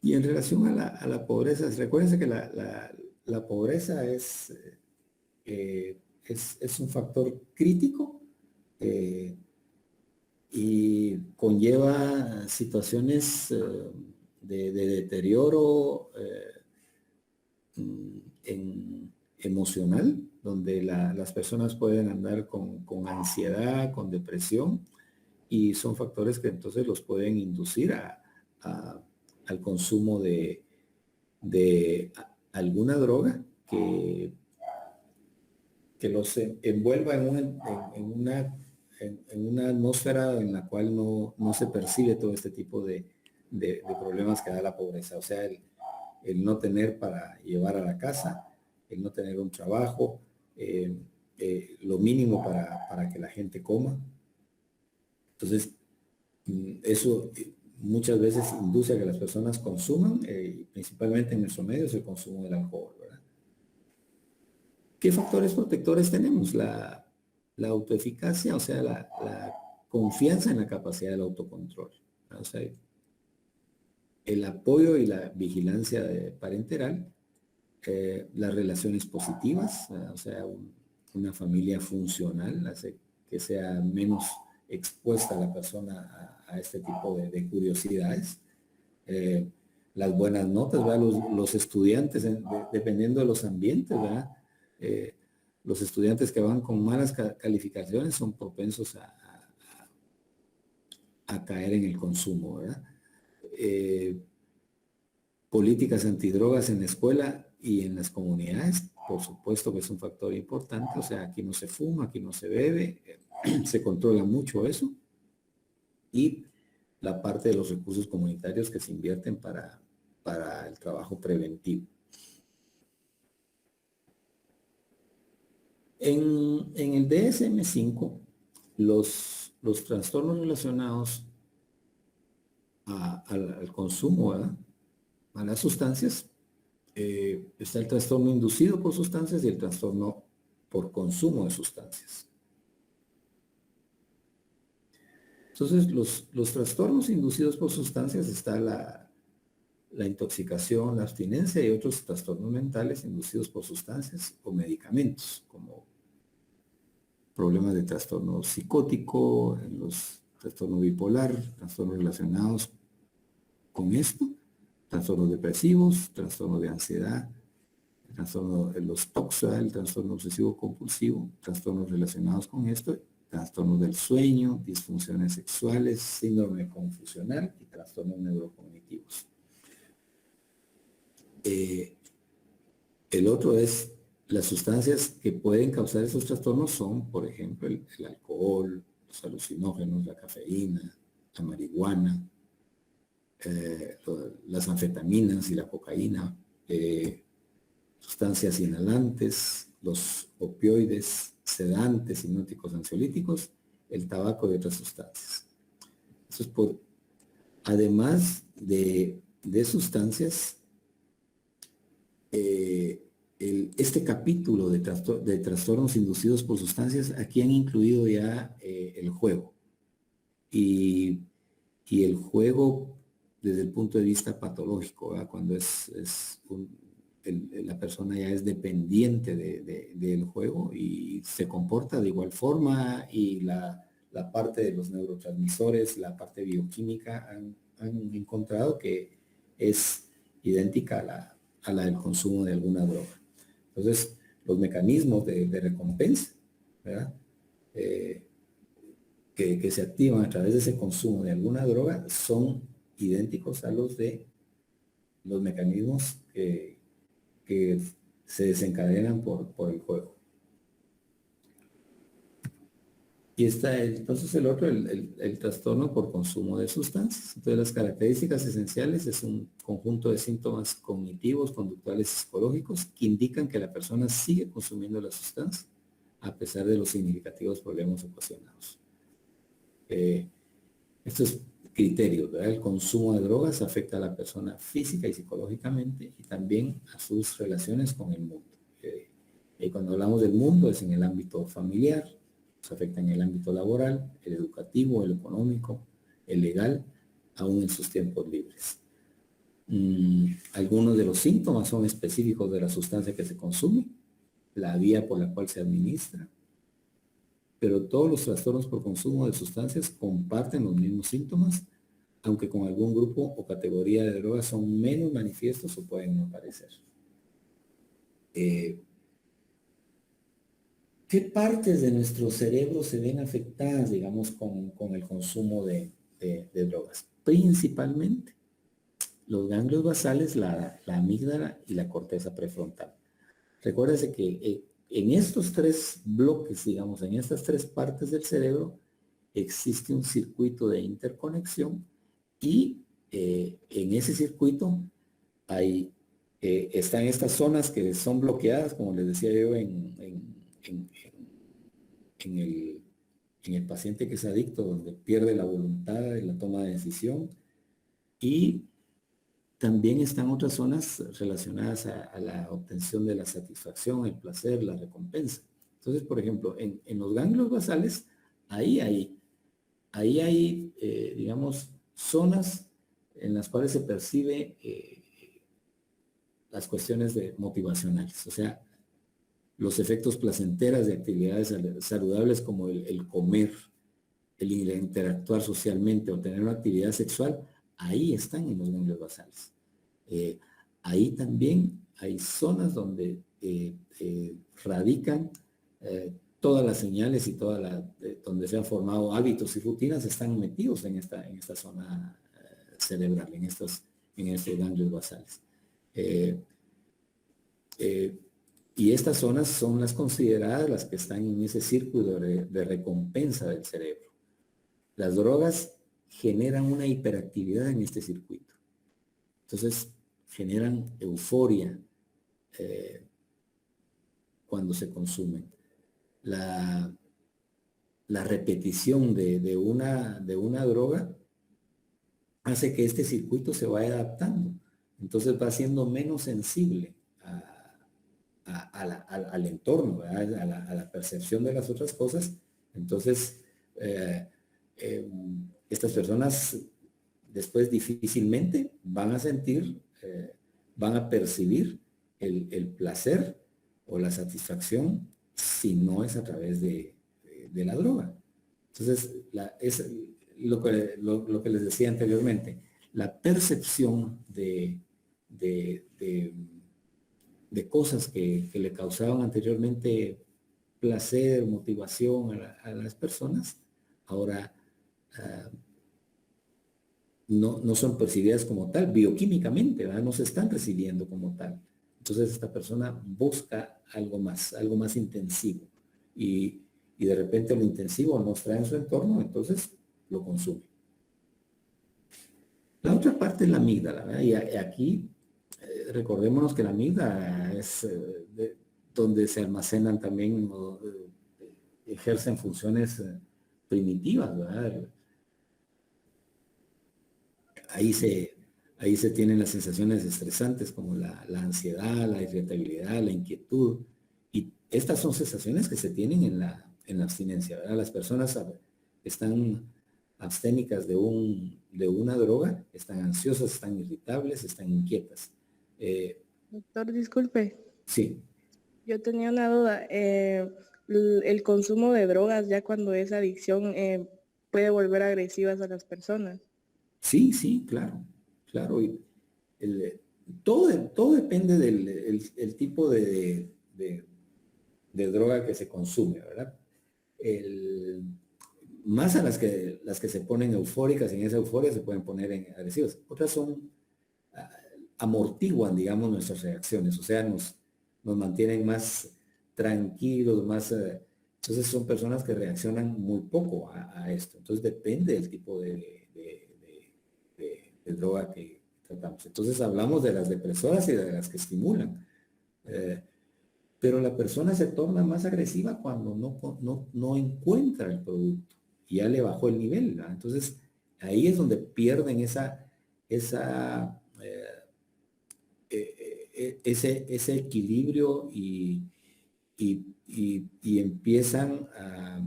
Y en relación a la pobreza, recuérdense que la pobreza es un factor crítico, eh, y conlleva situaciones de deterioro emocional, donde las personas pueden andar con ansiedad, con depresión, y son factores que entonces los pueden inducir al consumo de alguna droga que los envuelva en una atmósfera en la cual no se percibe todo este tipo de problemas que da la pobreza. O sea, el no tener para llevar a la casa, el no tener un trabajo, lo mínimo para que la gente coma. Entonces, eso muchas veces induce a que las personas consuman, principalmente en nuestro medio, es el consumo del alcohol, ¿verdad? ¿Qué factores protectores tenemos? La autoeficacia, o sea, la confianza en la capacidad del autocontrol, ¿no? O sea, el apoyo y la vigilancia parenteral, las relaciones positivas, o sea, una familia funcional hace que sea menos expuesta a la persona a este tipo de curiosidades. Eh, las buenas notas, ¿verdad? Los estudiantes, dependiendo de los ambientes, ¿verdad? Eh, los estudiantes que van con malas calificaciones son propensos a caer en el consumo, ¿verdad? Políticas antidrogas en la escuela y en las comunidades, por supuesto que es un factor importante. O sea, aquí no se fuma, aquí no se bebe, se controla mucho eso. Y la parte de los recursos comunitarios que se invierten para el trabajo preventivo. En el DSM-5, los trastornos relacionados al consumo, ¿verdad?, a las sustancias, está el trastorno inducido por sustancias y el trastorno por consumo de sustancias. Entonces, los trastornos inducidos por sustancias está la intoxicación, la abstinencia y otros trastornos mentales inducidos por sustancias o medicamentos, como problemas de trastorno psicótico, los trastornos bipolar, trastornos relacionados con esto, trastornos depresivos, trastornos de ansiedad, trastorno de los TOC, el trastorno obsesivo compulsivo, trastornos relacionados con esto, trastornos del sueño, disfunciones sexuales, síndrome confusional y trastornos neurocognitivos. El otro es las sustancias que pueden causar esos trastornos son, por ejemplo, el alcohol, los alucinógenos, la cafeína, la marihuana, las anfetaminas y la cocaína, sustancias inhalantes, los opioides, sedantes, hipnóticos, ansiolíticos, el tabaco y otras sustancias. Entonces, además de sustancias, este capítulo de trastornos inducidos por sustancias, aquí han incluido ya el juego. Y el juego desde el punto de vista patológico, ¿verdad?, cuando es la persona ya es dependiente del juego y se comporta de igual forma, y la parte de los neurotransmisores, la parte bioquímica, han encontrado que es idéntica a la del consumo de alguna droga. Entonces, los mecanismos de recompensa, ¿verdad? Que se activan a través de ese consumo de alguna droga son idénticos a los de los mecanismos que se desencadenan por el juego. Y está entonces el otro, el trastorno por consumo de sustancias. Entonces, las características esenciales es un conjunto de síntomas cognitivos, conductuales y psicológicos que indican que la persona sigue consumiendo la sustancia a pesar de los significativos problemas ocasionados. Estos criterios, ¿verdad? El consumo de drogas afecta a la persona física y psicológicamente, y también a sus relaciones con el mundo. Y cuando hablamos del mundo es en el ámbito familiar, se afecta en el ámbito laboral, el educativo, el económico, el legal, aún en sus tiempos libres. Algunos de los síntomas son específicos de la sustancia que se consume, la vía por la cual se administra, pero todos los trastornos por consumo de sustancias comparten los mismos síntomas, aunque con algún grupo o categoría de drogas son menos manifiestos o pueden no aparecer. ¿Qué partes de nuestro cerebro se ven afectadas, digamos, con el consumo de drogas? Principalmente los ganglios basales, la amígdala y la corteza prefrontal. Recuérdese que en estos tres bloques, digamos, en estas tres partes del cerebro, existe un circuito de interconexión, y en ese circuito están estas zonas que son bloqueadas, como les decía yo, en el paciente que es adicto, donde pierde la voluntad y la toma de decisión. Y también están otras zonas relacionadas a la obtención de la satisfacción, el placer, la recompensa. Entonces, por ejemplo, en los ganglios basales, ahí hay, digamos, zonas en las cuales se percibe las cuestiones motivacionales, o sea, los efectos placenteros de actividades saludables como el comer, el interactuar socialmente o tener una actividad sexual. Ahí están en los ganglios basales. Ahí también hay zonas donde radican todas las señales y donde se han formado hábitos y rutinas, están metidos en esta zona cerebral, en estos ganglios basales. Y estas zonas son las consideradas las que están en ese círculo de recompensa del cerebro. Las drogas generan una hiperactividad en este circuito. Entonces, generan euforia cuando se consumen. La repetición de una droga hace que este circuito se vaya adaptando. Entonces va siendo menos sensible al entorno, a la percepción de las otras cosas. Entonces, estas personas después difícilmente van a sentir, van a percibir el placer o la satisfacción si no es a través de la droga. Entonces, es lo que les decía anteriormente, la percepción de cosas que le causaban anteriormente placer, motivación a las personas, ahora no son percibidas como tal, bioquímicamente, ¿verdad? No se están recibiendo como tal. Entonces esta persona busca algo más intensivo, y de repente lo intensivo no está en su entorno, entonces lo consume. La otra parte es la amígdala, ¿verdad? Y aquí recordémonos que la amígdala es donde se almacenan también, ejercen funciones primitivas, ¿verdad? Ahí se tienen las sensaciones estresantes como la ansiedad, la irritabilidad, la inquietud. Y estas son sensaciones que se tienen en la abstinencia, ¿verdad? Las personas están absténicas de una droga, están ansiosas, están irritables, están inquietas. Doctor, disculpe, Sí, yo tenía una duda. El consumo de drogas ya cuando es adicción puede volver agresivas a las personas. sí, sí, claro, claro. Y todo depende del el tipo de droga que se consume, ¿verdad? El, más a las que se ponen eufóricas, en esa euforia se pueden poner en agresivas. Otras son, ah, amortiguan, digamos, nuestras reacciones, o sea, nos mantienen más tranquilos, más... entonces son personas que reaccionan muy poco a esto. Entonces depende del tipo de droga que tratamos. Entonces hablamos de las depresoras y de las que estimulan. Eh, pero la persona se torna más agresiva cuando no encuentra el producto y ya le bajó el nivel, ¿verdad? Entonces, ahí es donde pierden esa, ese equilibrio y empiezan a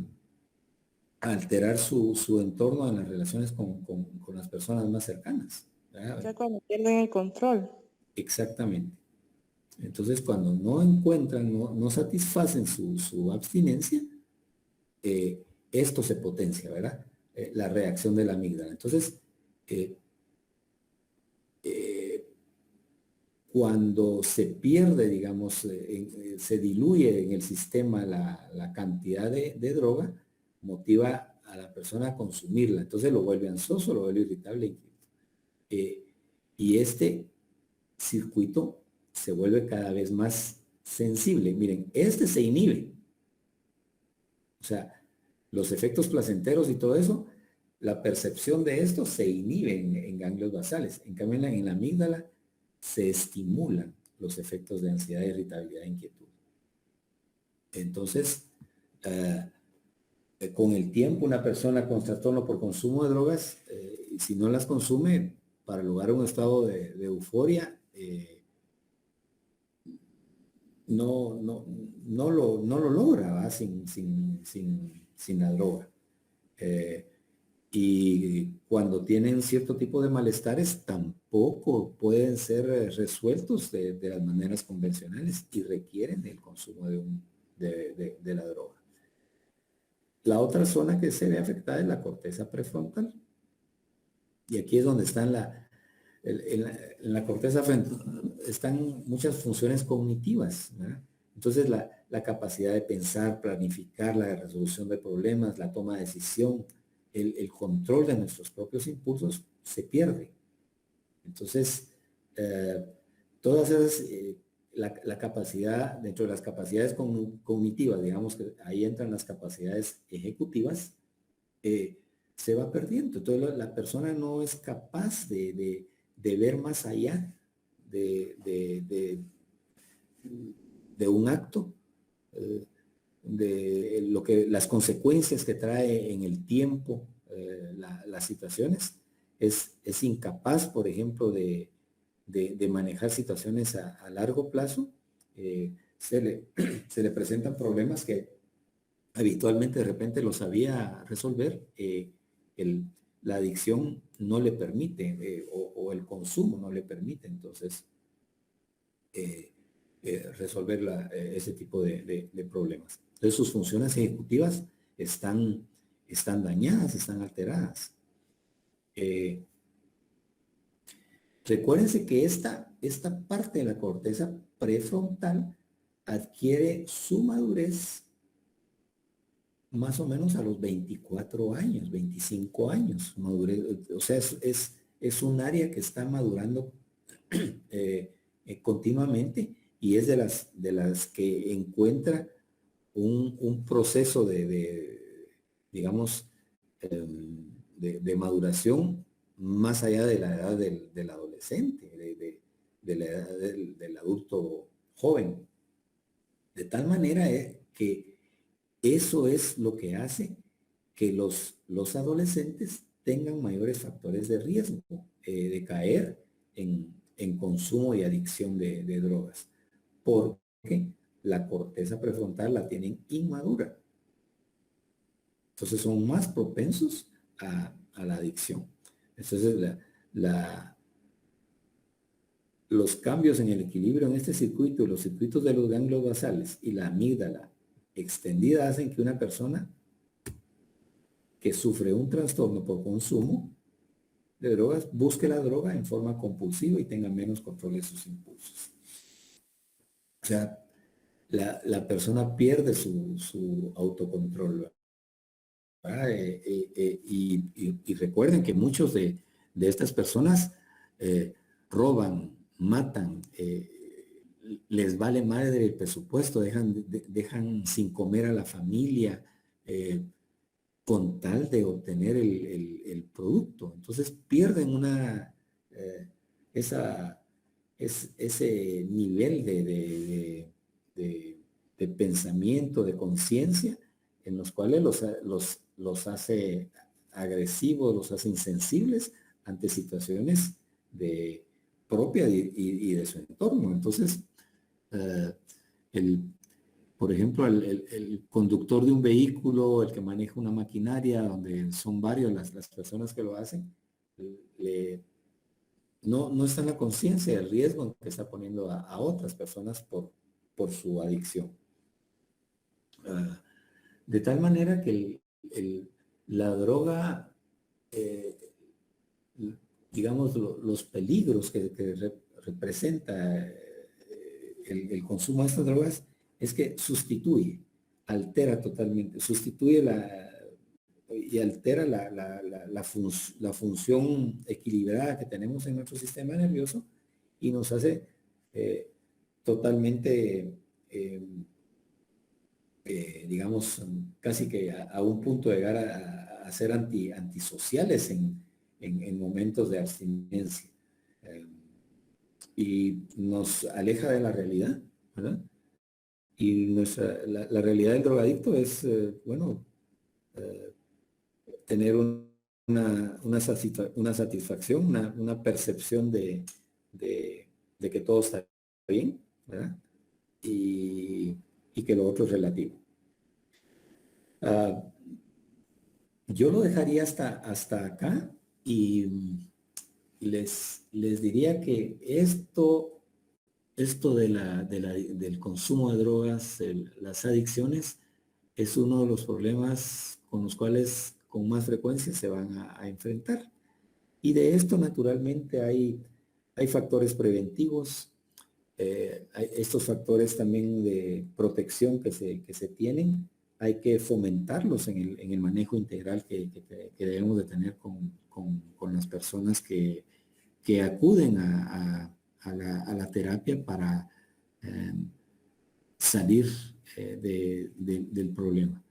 alterar su entorno en las relaciones con las personas más cercanas, ¿verdad? Ya cuando pierden el control. Exactamente. Entonces, cuando no encuentran, no satisfacen su abstinencia, esto se potencia, ¿verdad? La reacción de la amígdala. Entonces, eh, eh, cuando se pierde, digamos, se diluye en el sistema la cantidad de droga, motiva a la persona a consumirla. Entonces lo vuelve ansioso, lo vuelve irritable. Eh, y este circuito se vuelve cada vez más sensible. Miren, este se inhibe. O sea, los efectos placenteros y todo eso, la percepción de esto se inhibe en ganglios basales. En cambio, en la amígdala se estimulan los efectos de ansiedad, irritabilidad e inquietud. Entonces, eh, con el tiempo, una persona con trastorno por consumo de drogas, si no las consume, para lograr un estado de euforia, no lo logra, ¿va? Sin la droga. Eh, y cuando tienen cierto tipo de malestares, tampoco pueden ser resueltos de las maneras convencionales y requieren el consumo de la droga. La otra zona que se ve afectada es la corteza prefrontal. Y aquí es donde están en la corteza están muchas funciones cognitivas, ¿verdad? Entonces la capacidad de pensar, planificar, la resolución de problemas, la toma de decisión, el control de nuestros propios impulsos se pierde. Entonces, eh, todas esas, la capacidad, dentro de las capacidades cognitivas, digamos que ahí entran las capacidades ejecutivas, eh, se va perdiendo. Entonces la persona no es capaz de ver más allá de, de, de, de un acto, eh, de lo que las consecuencias que trae en el tiempo, las situaciones. Es incapaz, por ejemplo, de manejar situaciones a largo plazo. Se le presentan problemas que habitualmente de repente lo sabía resolver, el, la adicción no le permite, o el consumo no le permite, entonces, eh, resolver ese tipo de problemas. Entonces sus funciones ejecutivas están dañadas, están alteradas. Eh, Recuérdense que esta parte de la corteza prefrontal adquiere su madurez más o menos a los 24 años, 25 años. Madurez, o sea, es un área que está madurando continuamente y es de las que encuentra un proceso digamos, de maduración más allá de la edad del adolescente, de la edad del adulto joven. De tal manera que eso es lo que hace que los adolescentes tengan mayores factores de riesgo, de caer en consumo y adicción de drogas, porque la corteza prefrontal la tienen inmadura. Entonces son más propensos a la adicción. Entonces la, los cambios en el equilibrio en este circuito, los circuitos de los ganglios basales y la amígdala extendida hacen que una persona que sufre un trastorno por consumo de drogas busque la droga en forma compulsiva y tenga menos control de sus impulsos. O sea, la persona pierde su autocontrol. Y recuerden que muchos de estas personas roban, matan, les vale madre el presupuesto, dejan sin comer a la familia con tal de obtener el producto. Entonces pierden ese nivel de pensamiento, de conciencia, en los cuales los hace agresivos, los hace insensibles ante situaciones propias y de su entorno. Entonces, por ejemplo, el conductor de un vehículo, el que maneja una maquinaria, donde son varios las personas que lo hacen, no está en la conciencia del riesgo que está poniendo a otras personas por su adicción. De tal manera que la droga, digamos, los peligros que representa el consumo de estas drogas es que altera totalmente, y altera la función equilibrada que tenemos en nuestro sistema nervioso y nos hace totalmente digamos, casi que a un punto de llegar a ser antisociales en momentos de abstinencia. Y nos aleja de la realidad, ¿verdad? Y la realidad del drogadicto es, bueno, tener una satisfacción, una percepción de que todo está bien, ¿verdad? Y que lo otro es relativo. Yo lo dejaría hasta acá y les diría que esto del consumo de drogas, las adicciones, es uno de los problemas con los cuales con más frecuencia se van a enfrentar. Y de esto naturalmente hay factores preventivos, estos factores también de protección que se tienen, hay que fomentarlos en el manejo integral que debemos de tener con las personas que acuden a la terapia para salir del problema.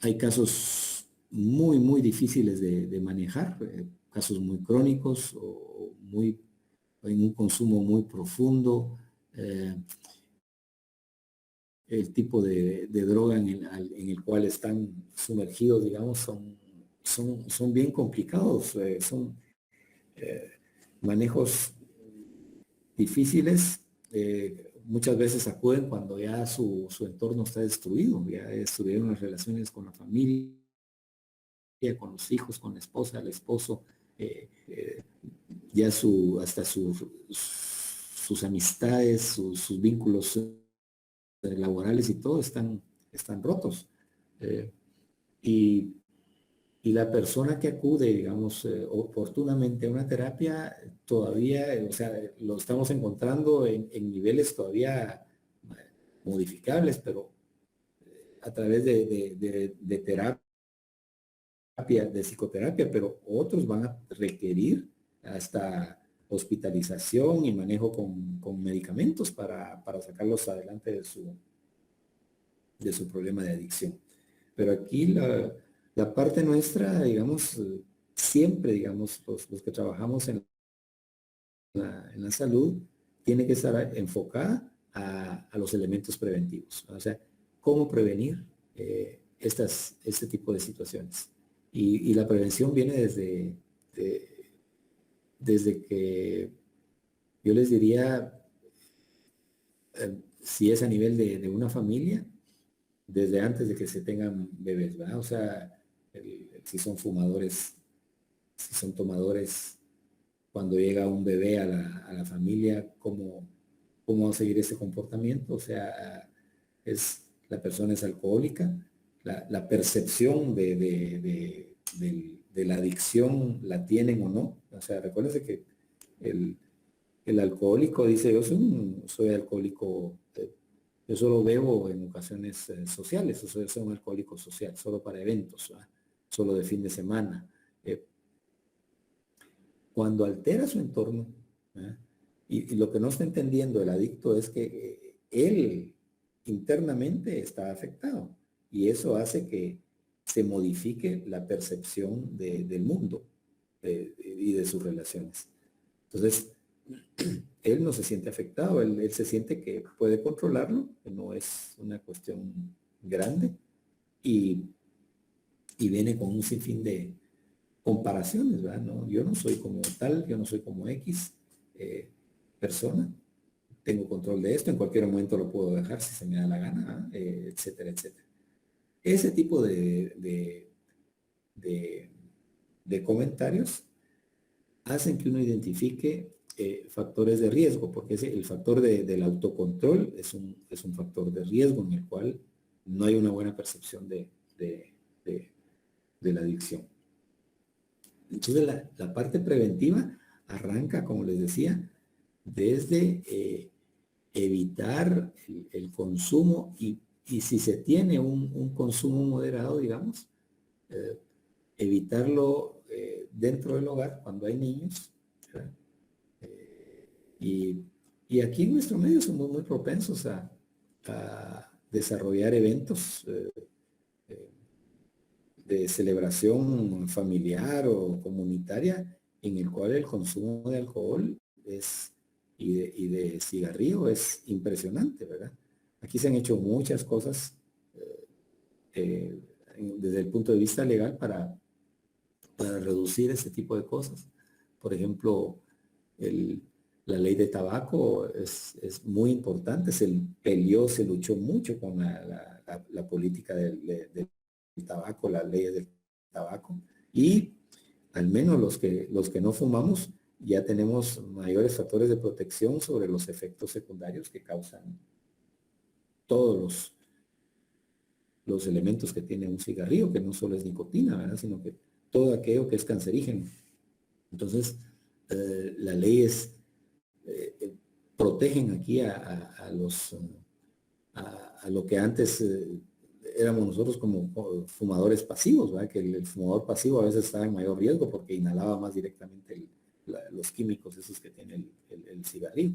Hay casos muy, muy difíciles de manejar, casos muy crónicos o en un consumo muy profundo. El tipo de droga en el cual están sumergidos, digamos, son bien complicados, son manejos difíciles. Muchas veces acuden cuando ya su entorno está destruido, ya destruyeron las relaciones con la familia, con los hijos, con la esposa, el esposo, ya hasta sus amistades, sus vínculos laborales y todo están rotos. Y la persona que acude, digamos, oportunamente a una terapia, todavía, o sea, lo estamos encontrando en niveles todavía modificables, pero a través de terapia, de psicoterapia, pero otros van a requerir hasta hospitalización y manejo con medicamentos para sacarlos adelante de su problema de adicción. Pero aquí la parte nuestra, digamos, siempre, digamos, los que trabajamos en la salud, tiene que estar enfocada a los elementos preventivos. O sea, cómo prevenir este tipo de situaciones. Y la prevención viene desde que yo les diría, si es a nivel de una familia, desde antes de que se tengan bebés, ¿verdad? O sea, si son fumadores, si son tomadores, cuando llega un bebé a la familia, cómo va a seguir ese comportamiento. O sea, la persona es alcohólica, la percepción de la adicción la tienen o no. O sea, recuérdense que el alcohólico dice, yo soy alcohólico, yo solo bebo en ocasiones sociales, o sea, soy un alcohólico social, solo para eventos, ¿verdad? Solo de fin de semana. Cuando altera su entorno, ¿verdad? Y lo que no está entendiendo el adicto es que él internamente está afectado y eso hace que se modifique la percepción del mundo y de sus relaciones. Entonces, él no se siente afectado, él se siente que puede controlarlo, que no es una cuestión grande y viene con un sinfín de comparaciones, ¿verdad? No, yo no soy como tal, yo no soy como X persona, tengo control de esto, en cualquier momento lo puedo dejar si se me da la gana, etcétera, etcétera. Ese tipo de comentarios hacen que uno identifique factores de riesgo, porque el factor del autocontrol es un factor de riesgo en el cual no hay una buena percepción de la adicción. Entonces la parte preventiva arranca, como les decía, desde evitar el consumo y si se tiene un consumo moderado, digamos, evitarlo dentro del hogar cuando hay niños. Y aquí en nuestro medio somos muy propensos a desarrollar eventos de celebración familiar o comunitaria en el cual el consumo de alcohol y de cigarrillo es impresionante, ¿verdad? Aquí se han hecho muchas cosas desde el punto de vista legal para reducir ese tipo de cosas. Por ejemplo, la ley de tabaco es muy importante, se luchó mucho con la política del tabaco, las leyes del tabaco, y al menos los que no fumamos ya tenemos mayores factores de protección sobre los efectos secundarios que causan todos los elementos que tiene un cigarrillo, que no solo es nicotina, ¿verdad? Sino que todo aquello que es cancerígeno. Entonces, las leyes protegen aquí a lo que antes éramos nosotros como fumadores pasivos, ¿verdad? Que el fumador pasivo a veces estaba en mayor riesgo porque inhalaba más directamente los químicos esos que tiene el cigarrillo.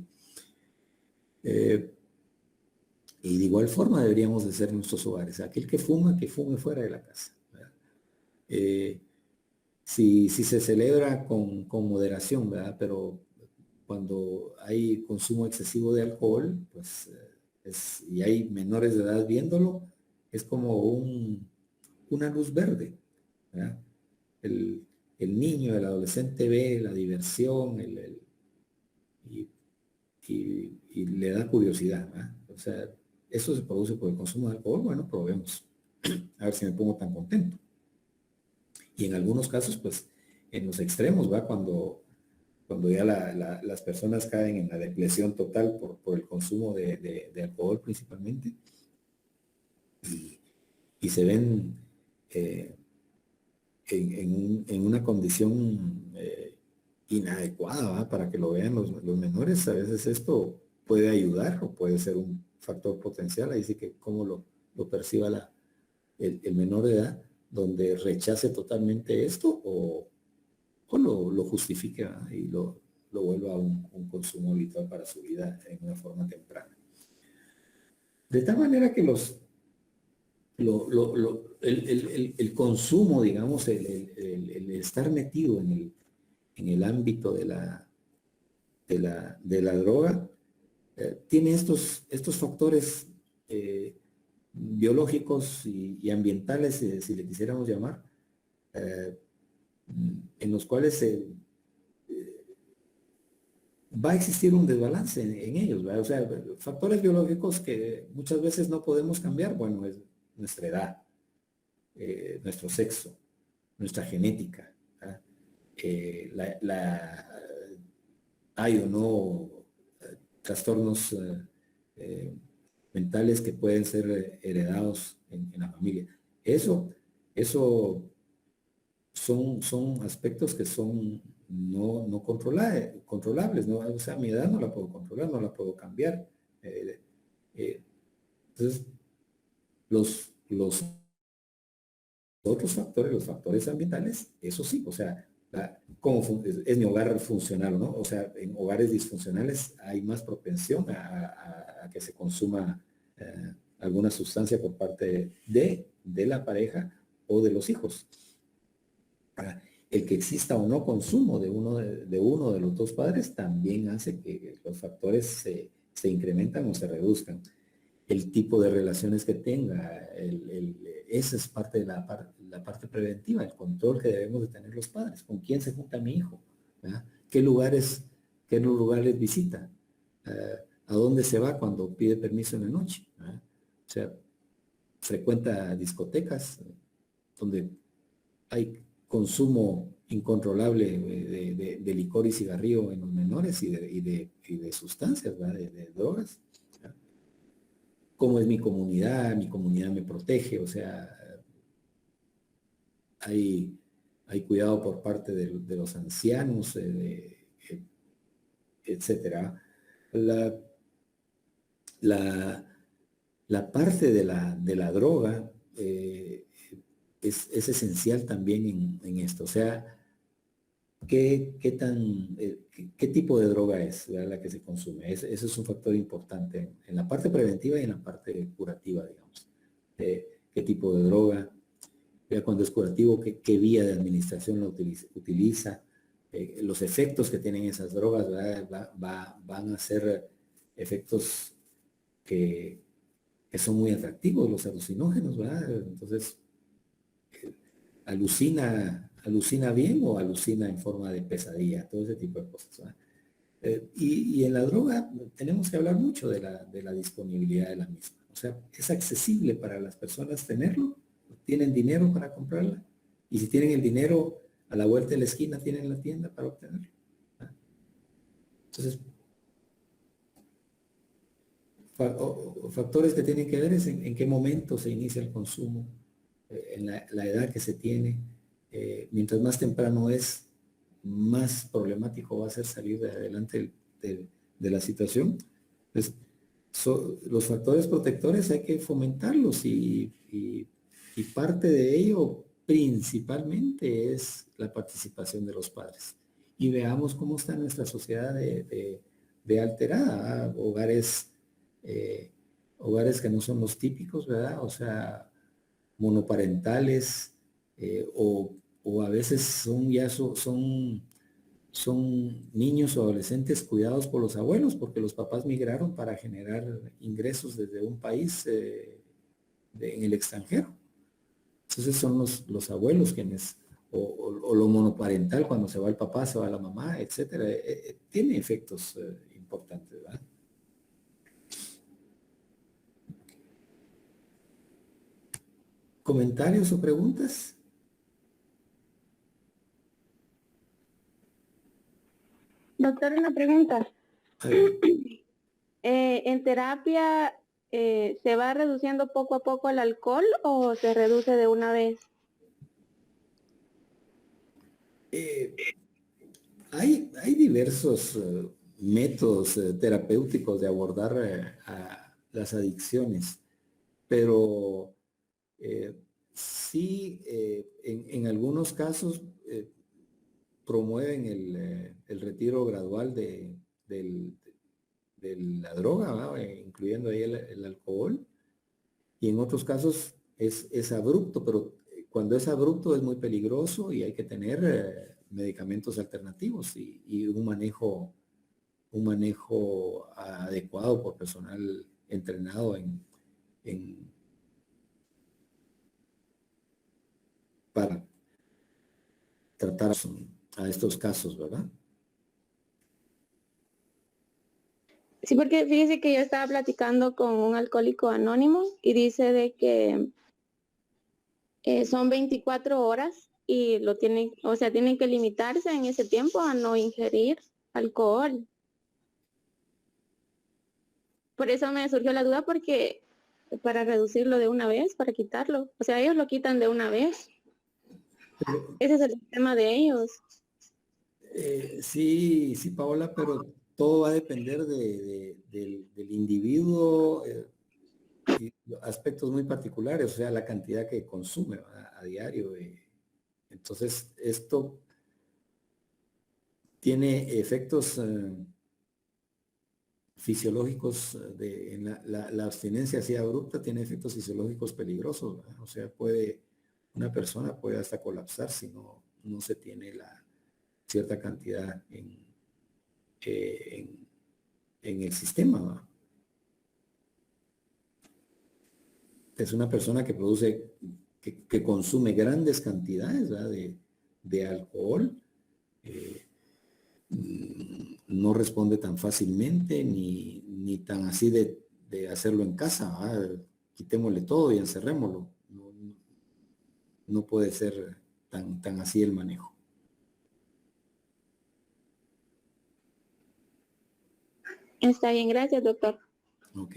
Y de igual forma deberíamos de ser nuestros hogares. Aquel que fume fuera de la casa. Si se celebra con moderación, ¿verdad? Pero cuando hay consumo excesivo de alcohol, pues, y hay menores de edad viéndolo, es como una luz verde, ¿verdad? El niño, el adolescente ve la diversión y le da curiosidad, ¿verdad? O sea, eso se produce por el consumo de alcohol. Bueno, probemos. A ver si me pongo tan contento. Y en algunos casos, pues, en los extremos, ¿va? Cuando ya las personas caen en la depresión total por el consumo de alcohol principalmente, y se ven en una condición inadecuada, ¿va? Para que lo vean los menores. A veces esto puede ayudar o puede ser un factor potencial. Ahí sí que cómo lo perciba el menor de edad, donde rechace totalmente esto o lo justifique, ¿verdad? Y lo vuelva a un consumo habitual para su vida en una forma temprana. De tal manera que el consumo, digamos, el estar metido en el ámbito de la droga, tiene estos factores biológicos y ambientales, si le quisiéramos llamar, en los cuales va a existir un desbalance en ellos, ¿verdad? O sea, factores biológicos que muchas veces no podemos cambiar. Bueno, es nuestra edad, nuestro sexo, nuestra genética, hay o no trastornos mentales que pueden ser heredados en la familia. Eso son aspectos que son no controlables, ¿no? O sea, mi edad no la puedo controlar, no la puedo cambiar. Entonces, los otros factores, los factores ambientales, eso sí, o sea, ¿cómo es mi hogar funcional, no? O sea, en hogares disfuncionales hay más propensión a que se consuma alguna sustancia por parte de la pareja o de los hijos. El que exista o no consumo de uno de los dos padres también hace que los factores se incrementan o se reduzcan. El tipo de relaciones que tenga, esa es parte de la parte preventiva, el control que debemos de tener los padres. ¿Con quién se junta mi hijo? ¿Verdad? ¿Qué lugares visita? ¿A dónde se va cuando pide permiso en la noche? ¿Verdad? O sea, frecuenta discotecas donde hay consumo incontrolable de licor y cigarrillo en los menores y de sustancias, ¿verdad? De drogas. ¿Cómo es mi comunidad? Mi comunidad me protege, o sea, hay cuidado por parte de los ancianos, etcétera. La parte de la droga es esencial también en esto, o sea, ¿qué tipo de droga es, ¿verdad? La que se consume? Ese es un factor importante en la parte preventiva y en la parte curativa, digamos. ¿Qué tipo de droga? Ya cuando es curativo, ¿qué vía de administración lo utiliza? Los efectos que tienen esas drogas, ¿verdad? Van a ser efectos que son muy atractivos, los alucinógenos, ¿verdad? Entonces, alucina bien o alucina en forma de pesadilla, todo ese tipo de cosas. Y en la droga tenemos que hablar mucho de la disponibilidad de la misma. O sea, es accesible para las personas tenerlo, tienen dinero para comprarla, y si tienen el dinero a la vuelta de la esquina, tienen la tienda para obtenerlo. Entonces, factores que tienen que ver es en qué momento se inicia el consumo, en la edad que se tiene. Mientras más temprano es, más problemático va a ser salir de adelante de la situación. Pues, los factores protectores hay que fomentarlos y parte de ello principalmente es la participación de los padres. Y veamos cómo está nuestra sociedad de alterada, hogares que no son los típicos, ¿verdad? O sea, monoparentales, o a veces son niños o adolescentes cuidados por los abuelos porque los papás migraron para generar ingresos desde un país en el extranjero. Entonces son los abuelos quienes, o lo monoparental cuando se va el papá, se va la mamá, etcétera. Tiene efectos importantes, ¿verdad? ¿Comentarios o preguntas? Doctor, una pregunta. ¿En terapia se va reduciendo poco a poco el alcohol o se reduce de una vez? Hay diversos métodos terapéuticos de abordar a las adicciones, pero sí, en algunos casos promueven el retiro gradual de la droga, ¿no? Incluyendo ahí el alcohol, y en otros casos es abrupto, pero cuando es abrupto es muy peligroso y hay que tener medicamentos alternativos y un manejo adecuado por personal entrenado para tratar a estos casos, ¿verdad? Sí, porque fíjese que yo estaba platicando con un alcohólico anónimo y dice de que son 24 horas y lo tienen, o sea, tienen que limitarse en ese tiempo a no ingerir alcohol. Por eso me surgió la duda, porque para reducirlo de una vez, para quitarlo. O sea, ellos lo quitan de una vez. Ese es el sistema de ellos. Sí, sí, Paola, pero todo va a depender del individuo y aspectos muy particulares, o sea, la cantidad que consume, ¿verdad?, a diario. Entonces, esto tiene efectos fisiológicos, en la abstinencia así abrupta tiene efectos fisiológicos peligrosos, ¿verdad? O sea, una persona puede hasta colapsar si no se tiene la cierta cantidad eh, en el sistema, ¿verdad? Es una persona que produce, que consume grandes cantidades, ¿verdad?, de alcohol, no responde tan fácilmente ni tan así de hacerlo en casa, ¿verdad? Quitémosle todo y encerrémoslo. No puede ser tan así el manejo. Está bien, gracias, doctor. Ok.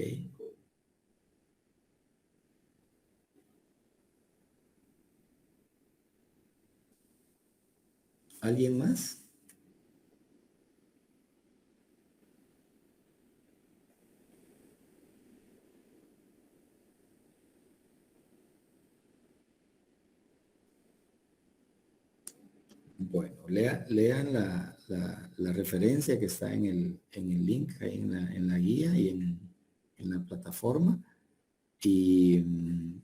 ¿Alguien más? Bueno, lean la referencia que está en el link, ahí en la guía y en la plataforma. Y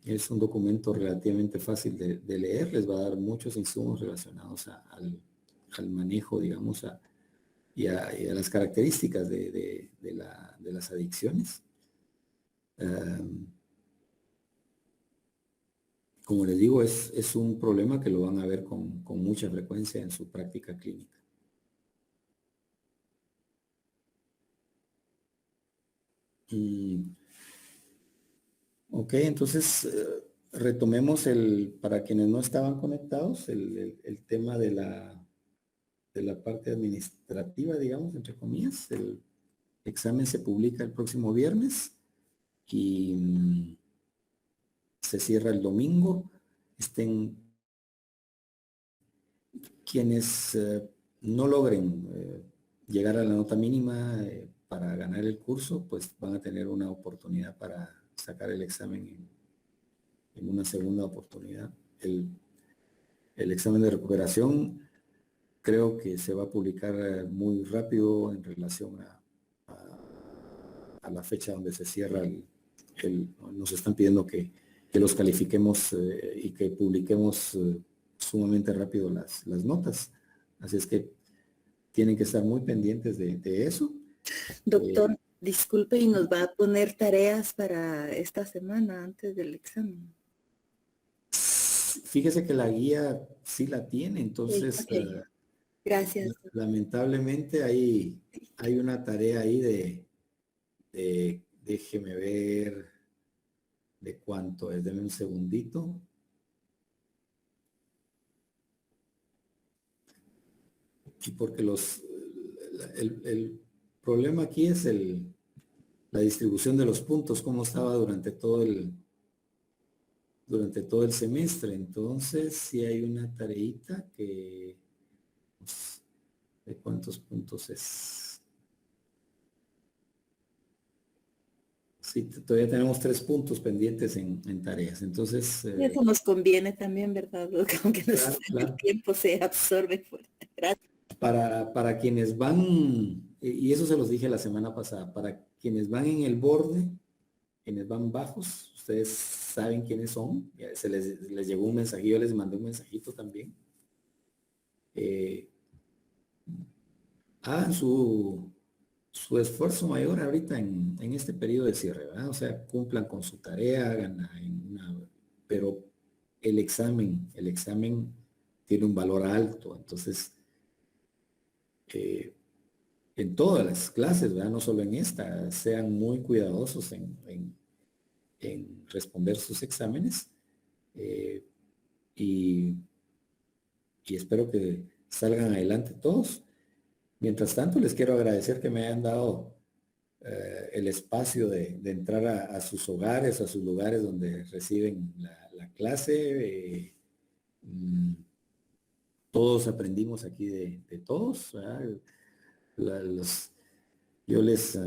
es un documento relativamente fácil de leer, les va a dar muchos insumos relacionados al manejo, digamos, y a las características de las adicciones. Como les digo, es un problema que lo van a ver con mucha frecuencia en su práctica clínica. Ok, entonces retomemos para quienes no estaban conectados, el tema de la parte administrativa, digamos, entre comillas. El examen se publica el próximo viernes y se cierra el domingo. Quienes no logren llegar a la nota mínima para ganar el curso, pues van a tener una oportunidad para sacar el examen en una segunda oportunidad. El examen de recuperación creo que se va a publicar muy rápido en relación a la fecha donde se cierra nos están pidiendo que los califiquemos y que publiquemos sumamente rápido las notas. Así es que tienen que estar muy pendientes de eso. Doctor, disculpe, ¿y nos va a poner tareas para esta semana antes del examen? Fíjese que la guía sí la tiene, entonces Okay. Gracias. lamentablemente hay una tarea ahí déjeme ver de cuánto es, denme un segundito. Y porque el problema aquí es la distribución de los puntos, cómo estaba durante todo el semestre. Entonces, si hay una tareita que, pues, ¿de cuántos puntos es? Sí, todavía tenemos 3 puntos pendientes en tareas. Entonces, Eso nos conviene también, ¿verdad? Aunque claro. el tiempo se absorbe fuerte. Gracias. Para quienes van, y eso se los dije la semana pasada, para quienes van en el borde, quienes van bajos, ustedes saben quiénes son, ya les llegó un mensajillo, les mandé un mensajito también. Hagan su esfuerzo mayor ahorita en este periodo de cierre, ¿verdad? O sea, cumplan con su tarea, háganla pero el examen tiene un valor alto, entonces en todas las clases, ¿verdad? No solo en esta, sean muy cuidadosos en responder sus exámenes y espero que salgan adelante todos. Mientras tanto, les quiero agradecer que me hayan dado el espacio de entrar a sus hogares, a sus lugares donde reciben la clase. Todos aprendimos aquí de todos, ¿verdad? Yo les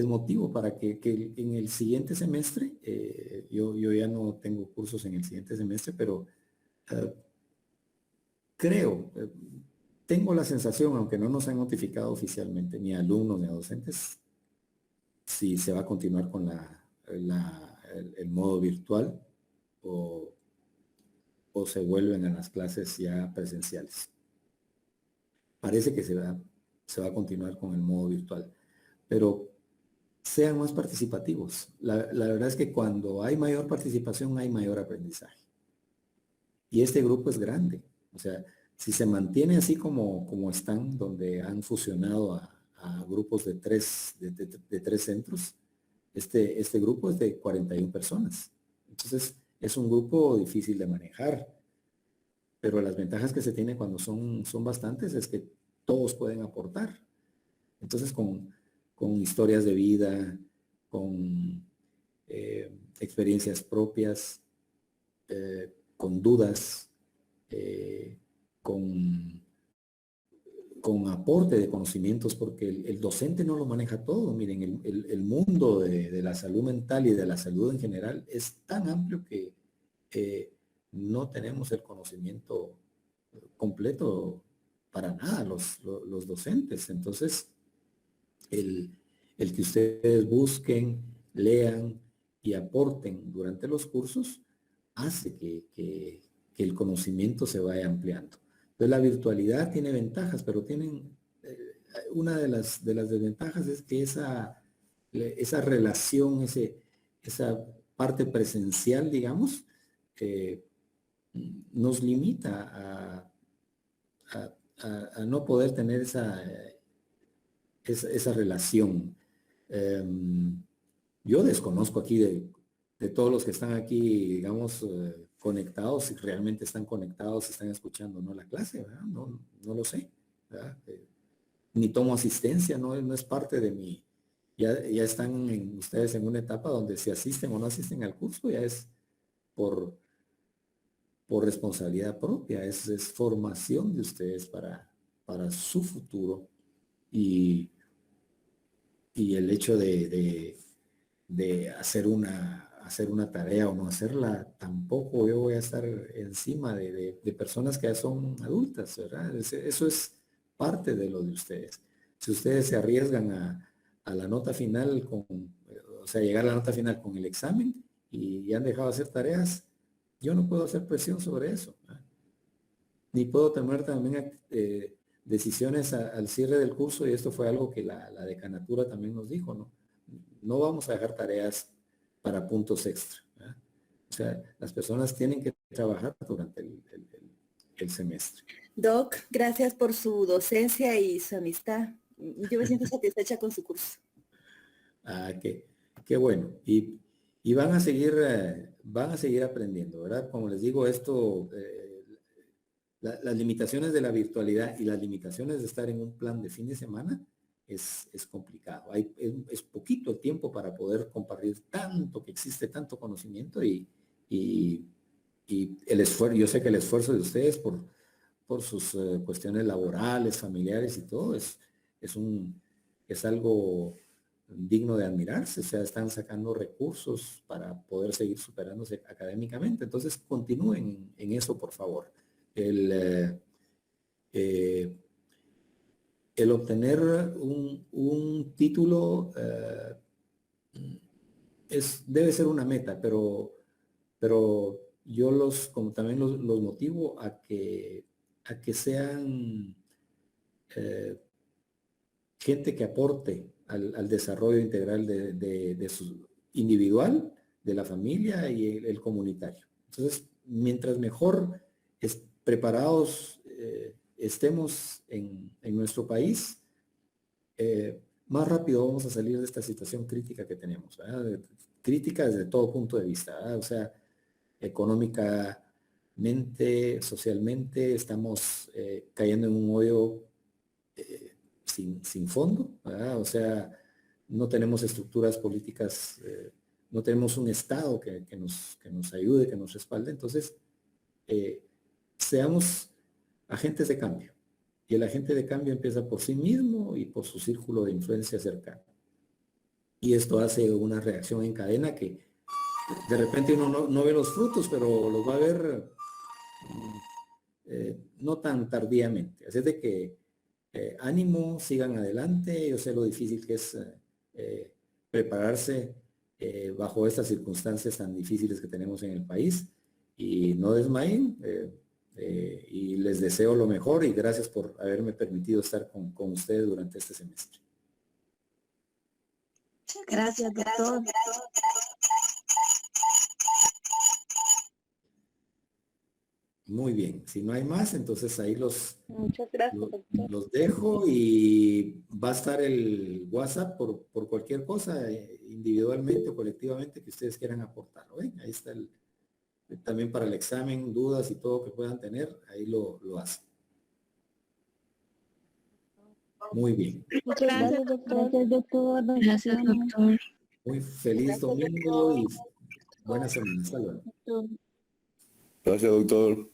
motivo para que en el siguiente semestre, yo ya no tengo cursos en el siguiente semestre, pero creo, tengo la sensación, aunque no nos han notificado oficialmente, ni a alumnos ni a docentes, si se va a continuar con el modo virtual o se vuelven a las clases ya presenciales. Parece que se va a continuar con el modo virtual, pero sean más participativos. La verdad es que cuando hay mayor participación hay mayor aprendizaje. Y este grupo es grande. O sea, si se mantiene así como están, donde han fusionado a grupos de tres centros, este grupo es de 41 personas. Entonces, es un grupo difícil de manejar. Pero las ventajas que se tiene cuando son bastantes es que todos pueden aportar. Entonces, con historias de vida, con experiencias propias, con dudas, con aporte de conocimientos, porque el docente no lo maneja todo. Miren, el mundo de la salud mental y de la salud en general es tan amplio que no tenemos el conocimiento completo para nada los docentes. Entonces, el que ustedes busquen, lean y aporten durante los cursos hace que el conocimiento se vaya ampliando. Entonces, la virtualidad tiene ventajas, pero una de las desventajas es que esa relación, esa parte presencial, digamos, nos limita a no poder tener esa relación. Yo desconozco aquí de todos los que están aquí, digamos, conectados, si realmente están conectados, están escuchando, ¿no? La clase, ¿verdad? No lo sé, ¿verdad? Ni tomo asistencia, no es parte de mi, ya están ustedes en una etapa donde si asisten o no asisten al curso, ya es por responsabilidad propia, es formación de ustedes para su futuro, y el hecho de hacer una tarea o no hacerla, tampoco yo voy a estar encima de personas que ya son adultas, ¿verdad? Eso es parte de lo de ustedes. Si ustedes se arriesgan a la nota final o sea, llegar a la nota final con el examen y han dejado de hacer tareas, yo no puedo hacer presión sobre eso, ¿verdad? Ni puedo tomar también decisiones al cierre del curso, y esto fue algo que la decanatura también nos dijo, ¿no? No vamos a dejar tareas para puntos extra, ¿verdad? O sea, las personas tienen que trabajar durante el semestre. Doc, gracias por su docencia y su amistad. Yo me siento satisfecha con su curso. Qué bueno. Y van a seguir aprendiendo, ¿verdad? Como les digo, esto, las limitaciones de la virtualidad y las limitaciones de estar en un plan de fin de semana es complicado. Es poquito el tiempo para poder compartir tanto, que existe tanto conocimiento, y el esfuerzo, yo sé que el esfuerzo de ustedes por sus cuestiones laborales, familiares y todo, es algo digno de admirarse. O sea, están sacando recursos para poder seguir superándose académicamente. Entonces, continúen en eso, por favor. El obtener un título debe ser una meta, pero yo como también los motivo a que sean gente que aporte al desarrollo integral de su individual, de la familia y el comunitario. Entonces, mientras mejor preparados estemos en nuestro país, más rápido vamos a salir de esta situación crítica que tenemos, ¿verdad? Crítica desde todo punto de vista, ¿verdad? O sea, económicamente, socialmente, estamos cayendo en un hoyo sin fondo, ¿verdad? O sea, no tenemos estructuras políticas, no tenemos un Estado que nos ayude, que nos respalde. Entonces, seamos agentes de cambio. Y el agente de cambio empieza por sí mismo y por su círculo de influencia cercano. Y esto hace una reacción en cadena que de repente uno no ve los frutos, pero los va a ver no tan tardíamente. Así es de que ánimo, sigan adelante. Yo sé lo difícil que es prepararse bajo estas circunstancias tan difíciles que tenemos en el país. Y no desmayen. Y les deseo lo mejor y gracias por haberme permitido estar con ustedes durante este semestre. Gracias, doctor. Muy bien, si no hay más, entonces ahí Muchas gracias, doctor. los dejo y va a estar el WhatsApp por cualquier cosa, individualmente o colectivamente que ustedes quieran aportar. ¿Ven? Ahí está también para el examen, dudas y todo que puedan tener, ahí lo hacen. Muy bien. Muchas gracias, doctor. Gracias, doctor. Gracias, doctor. Muy feliz domingo y buena semana. Hasta luego. Gracias, doctor.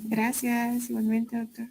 Gracias, igualmente, doctor.